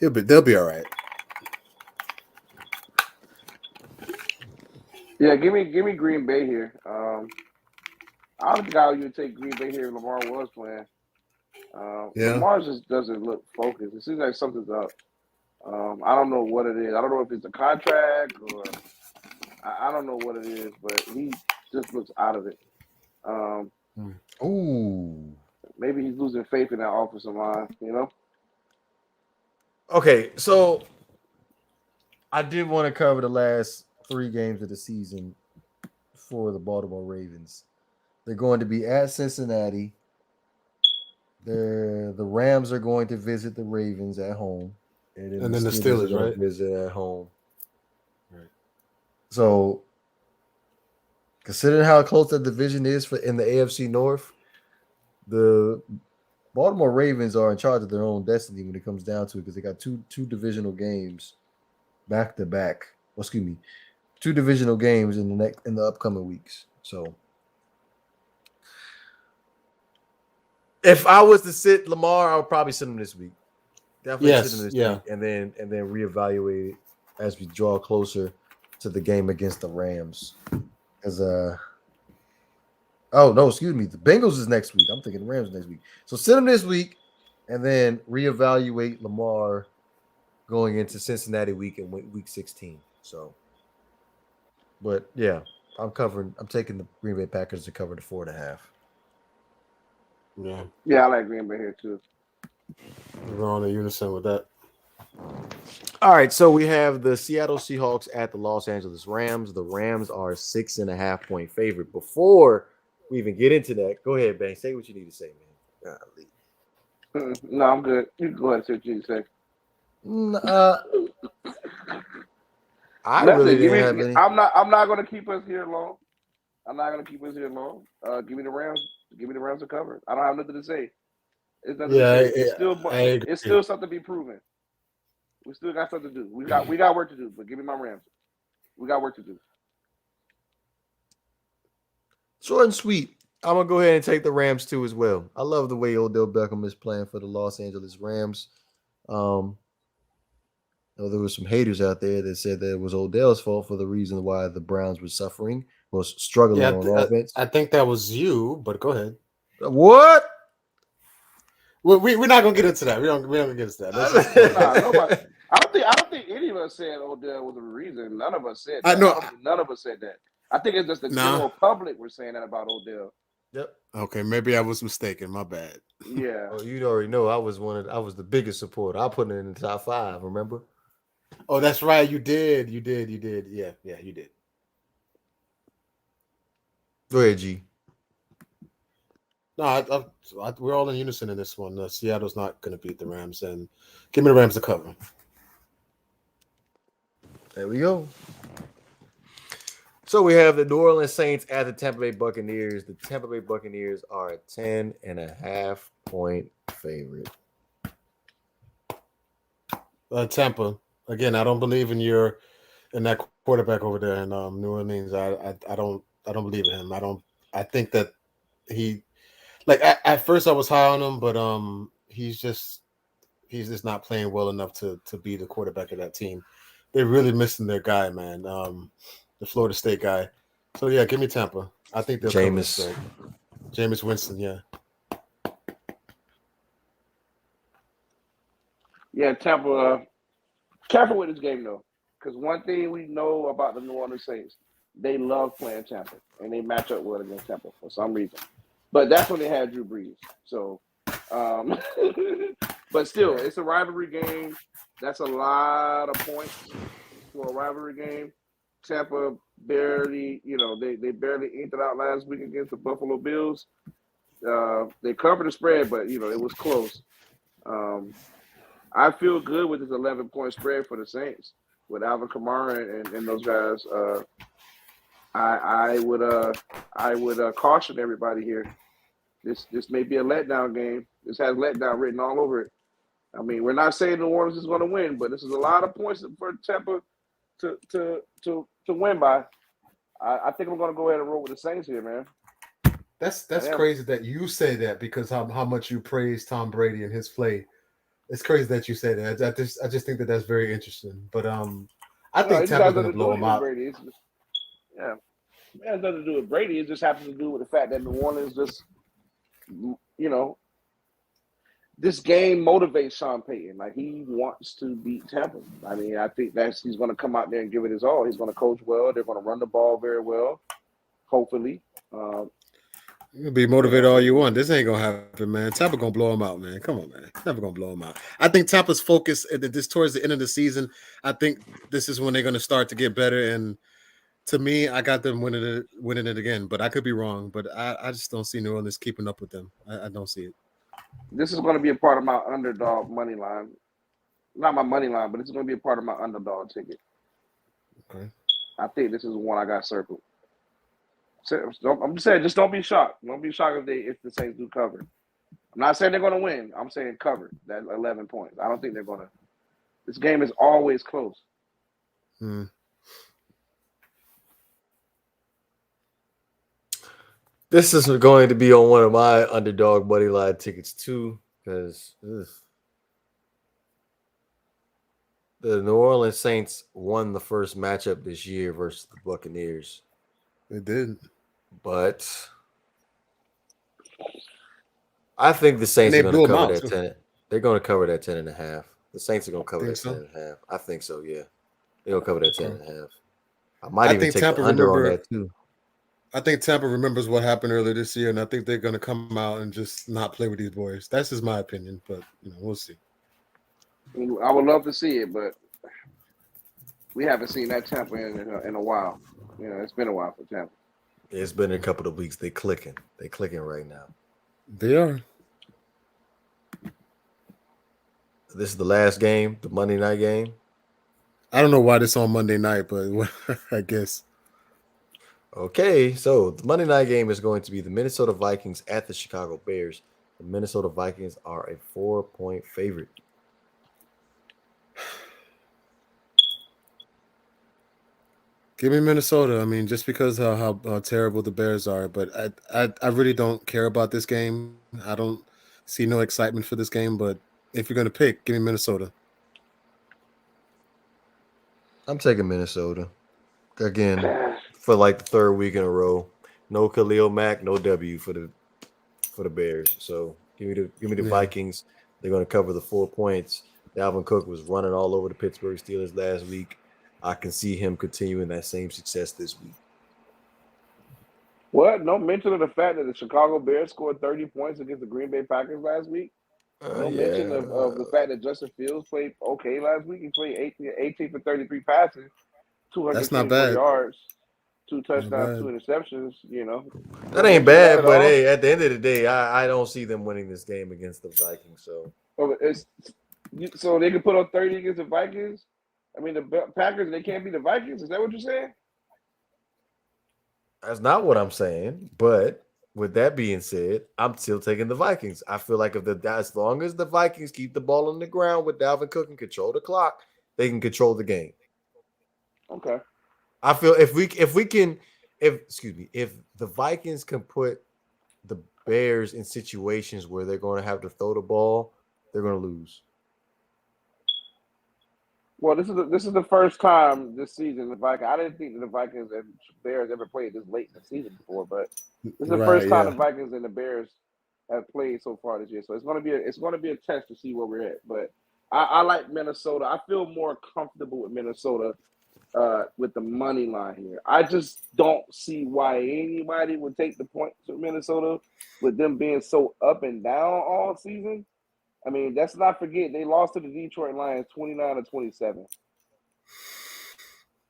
They'll be all right. Yeah, give me Green Bay here. I don't think I would take Green Bay here if Lamar was playing. Lamar just doesn't look focused. It seems like something's up. I don't know what it is. I don't know if it's a contract or I don't know what it is, but he just looks out of it. Maybe he's losing faith in that offensive line, you know? Okay, so I did want to cover the last 3 games of the season for the Baltimore Ravens. They're going to be at Cincinnati. The Rams are going to visit the Ravens at home. And then the Steelers, right? Visit at home. Right. So, considering how close that division is in the AFC North, the Baltimore Ravens are in charge of their own destiny when it comes down to it because they got two divisional games back to back. Well, excuse me, 2 divisional games in the upcoming weeks. So, if I was to sit Lamar, I would probably sit him this week. Definitely sit him this week, and then reevaluate it as we draw closer to the game against the Rams. Oh, no, excuse me. The Bengals is next week. I'm thinking the Rams next week. So sit him this week and then reevaluate Lamar going into Cincinnati week and week 16. So, but yeah, I'm taking the Green Bay Packers to cover the 4.5. Yeah, I like Green Bay here too. We're on a unison with that. All right, so we have the Seattle Seahawks at the Los Angeles Rams. The Rams are 6.5-point favorite. Before we even get into that, go ahead, Bang. Say what you need to say, man. No, I'm good. You can go ahead and say what you need to say. I really didn't have any. I'm not going to keep us here long. Give me the Rams. Give me the Rams to cover. I don't have nothing to say. It's still something to be proven. We still got something to do. We got work to do. But give me my Rams. We got work to do. Short and sweet. I'm gonna go ahead and take the Rams too as well. I love the way Odell Beckham is playing for the Los Angeles Rams. There were some haters out there that said that it was Odell's fault for the reason why the Browns were struggling on offense. I think that was you, but go ahead. What? We're not gonna get into that. We don't get into that. Nobody. I don't think any of us said Odell was the reason. None of us said that. None of us said that. I think it's just the general public were saying that about Odell. Yep. Okay, maybe I was mistaken. My bad. Yeah. Oh, you already know I was the biggest supporter. I put it in the top 5. Remember? Oh, that's right. You did. Yeah, you did. Go ahead, G. No, we're all in unison in this one. Seattle's not going to beat the Rams, and give me the Rams to cover. There we go. So we have the New Orleans Saints at the Tampa Bay Buccaneers. The Tampa Bay Buccaneers are a 10.5-point favorite. Tampa, again, I don't believe in that quarterback over there in New Orleans. I don't believe in him. I think that he, like at first I was high on him, but he's just not playing well enough to be the quarterback of that team. They're really missing their guy, man. The Florida State guy. So yeah, give me Tampa. I think they'll Jameis Winston, yeah. Yeah, Tampa. Careful with this game though, because one thing we know about the New Orleans Saints, they love playing Tampa, and they match up well against Tampa for some reason. But that's when they had Drew Brees. So, but still, it's a rivalry game. That's a lot of points for a rivalry game. Tampa barely, they barely inked it out last week against the Buffalo Bills. They covered the spread, but it was close. I feel good with this 11-point spread for the Saints with Alvin Kamara and those guys. I would caution everybody here. This may be a letdown game. This has letdown written all over it. I mean, we're not saying New Orleans is going to win, but this is a lot of points for Tampa to win by. I think I'm going to go ahead and roll with the Saints here, man. That's crazy that you say that because how much you praise Tom Brady and his play. It's crazy that you say that. I just think that that's very interesting. But I think Tampa's going to blow him out. Brady. It has nothing to do with Brady. It just happens to do with the fact that New Orleans just, this game motivates Sean Payton. Like, he wants to beat Tampa. I mean, I think he's going to come out there and give it his all. He's going to coach well. They're going to run the ball very well, hopefully. You can be motivated all you want. This ain't gonna happen, man. Tampa gonna blow him out, man. Come on, man. Tampa gonna blow him out. I think Tampa's focus this towards the end of the season. I think this is when they're gonna start to get better. And to me, I got them winning it again. But I could be wrong. But I just don't see New Orleans keeping up with them. I don't see it. This is going to be a part of my underdog money line. Not my money line, but it's going to be a part of my underdog ticket. Okay. I think this is one I got circled. I'm just saying, just don't be shocked. Don't be shocked if the Saints do cover. I'm not saying they're going to win. I'm saying cover that 11 points. I don't think they're going to. This game is always close. This is going to be on one of my underdog money line tickets too, because the New Orleans Saints won the first matchup this year versus the Buccaneers. They did. But I think the Saints are going to cover that 10. They're going to cover that 10.5. The Saints are going to cover that 10.5. I think so, yeah. They're going to cover that 10.5. I might even take the under on that too. I think Tampa remembers what happened earlier this year, and I think they're going to come out and just not play with these boys. That's just my opinion, but we'll see. I would love to see it, but we haven't seen that Tampa in a while. It's been a while for Tampa. It's been a couple of weeks. They're clicking right now. They are. This is the last game, the Monday night game. I don't know why this on Monday night, but I guess. Okay, so the Monday night game is going to be the Minnesota Vikings at the Chicago Bears. The Minnesota Vikings are a 4-point favorite. Give me Minnesota. I mean, just because how terrible the Bears are, but I really don't care about this game. I don't see no excitement for this game, but if you're going to pick, give me Minnesota. I'm taking Minnesota. Again, for like the third week in a row. No Khalil Mack, no W for the Bears. So give me the Vikings. They're going to cover the 4 points. Dalvin Cook was running all over the Pittsburgh Steelers last week. I can see him continuing that same success this week. What? No mention of the fact that the Chicago Bears scored 30 points against the Green Bay Packers last week? No mention of the fact that Justin Fields played okay last week. He played 18 for 33 passes, 224 yards, 2 touchdowns, 2 interceptions. That ain't bad, but hey, at the end of the day, I don't see them winning this game against the Vikings. So they can put on 30 against the Vikings. I mean, the Packers, they can't beat the Vikings. Is that what you're saying? That's not what I'm saying. But with that being said, I'm still taking the Vikings. I feel like as long as the Vikings keep the ball on the ground with Dalvin Cook and control the clock, they can control the game. Okay. I feel if the Vikings can put the Bears in situations where they're going to have to throw the ball, they're going to lose. Well, this is the first time this season the Vikings. I didn't think that the Vikings and Bears ever played this late in the season before, but this is the first time the Vikings and the Bears have played so far this year. So it's going to be a test to see where we're at. But I like Minnesota. I feel more comfortable with Minnesota with the money line here. I just don't see why anybody would take the points to Minnesota with them being so up and down all season. I mean, let's not forget they lost to the Detroit Lions 29-27.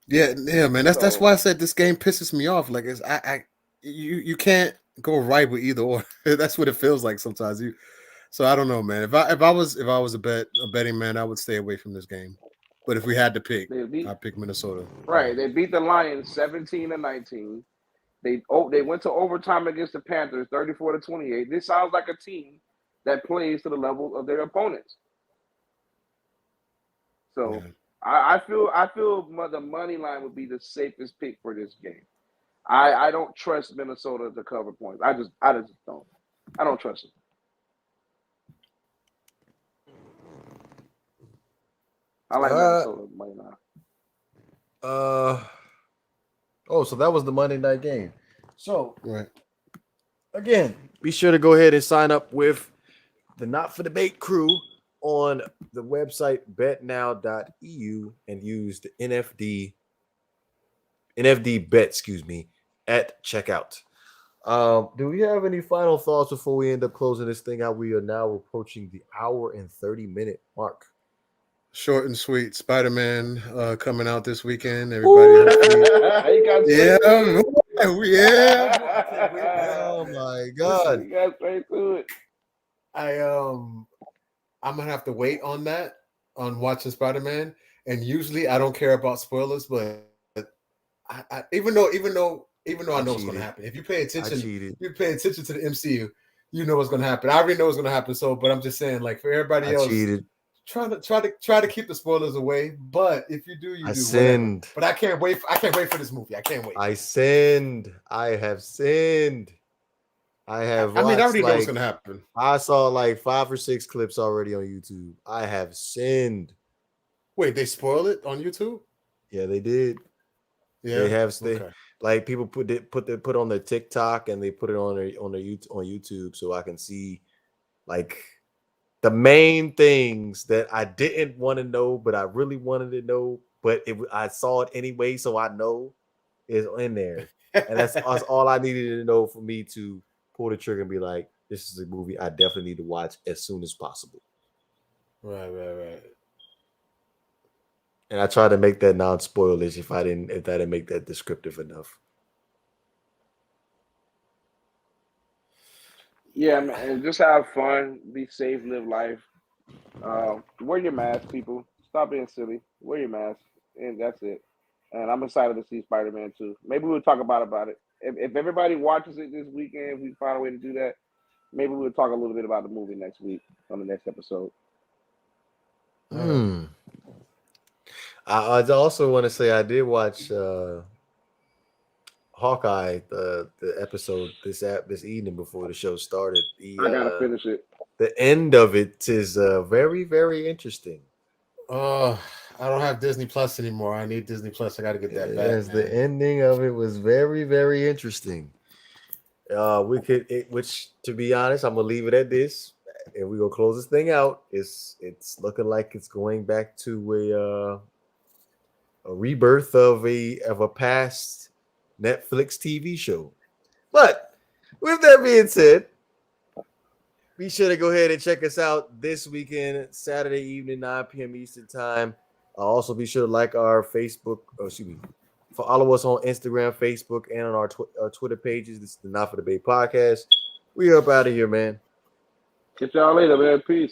Yeah, man. That's why I said this game pisses me off. Like you can't go right with either or. That's what it feels like sometimes. So I don't know, man. If I was a betting man, I would stay away from this game. But if we had to pick, I'd pick Minnesota. Right. They beat the Lions 17-19. They went to overtime against the Panthers 34-28. This sounds like a team that plays to the level of their opponents. So yeah. I feel the money line would be the safest pick for this game. I don't trust Minnesota to cover points. I just don't. I don't trust them. I like Minnesota money line. So that was the Monday night game. So right. Again, be sure to go ahead and sign up with the Not for Debate crew on the website betnow.eu and use the NFD bet, at checkout. Do we have any final thoughts before we end up closing this thing out? We are now approaching the hour and 30-minute mark. Short and sweet. Spider-Man coming out this weekend. Everybody. Yeah. Oh my God. You got straight to it. I'm gonna have to wait on that, on watching Spider-Man. And usually I don't care about spoilers, but I even though I know what's gonna happen. If you pay attention to the MCU, you know what's gonna happen. I already know what's gonna happen. So, but I'm just saying, like, for everybody else, try to keep the spoilers away. But if you do, you do. Sinned. But I can't wait for this movie. I can't wait. I sinned. I have sinned. I already know what's gonna happen. I saw like 5 or 6 clips already on YouTube. I have sinned. Wait, they spoiled it on YouTube? Yeah, they did. Yeah, they have. Like people put on their TikTok and they put it on YouTube, so I can see like the main things that I didn't want to know, but I really wanted to know. But I saw it anyway, so I know it's in there, and that's all I needed to know for me to pull the trigger and be like, this is a movie I definitely need to watch as soon as possible. Right. And I tried to make that non-spoilish if I didn't make that descriptive enough. Yeah, man, just have fun, be safe, live life. Wear your mask, people. Stop being silly. Wear your mask, and that's it. And I'm excited to see Spider-Man 2. Maybe we'll talk about it. If everybody watches it this weekend, if we find a way to do that, maybe we'll talk a little bit about the movie next week on the next episode. I also want to say I did watch Hawkeye, the episode this evening before the show started. I gotta finish it. The end of it is very, very interesting. I don't have Disney Plus anymore. I need Disney Plus. I got to get that back. Yes, the ending of it was very, very interesting. Which to be honest, I'm gonna leave it at this, and we're gonna close this thing out. It's looking like it's going back to a rebirth of a past Netflix TV show. But with that being said, be sure to go ahead and check us out this weekend, Saturday evening, 9 p.m. Eastern time. Also, be sure to like our Facebook. Follow us on Instagram, Facebook, and on our Twitter pages. This is the Not for Debate podcast. We up out of here, man. Catch y'all later, man. Peace.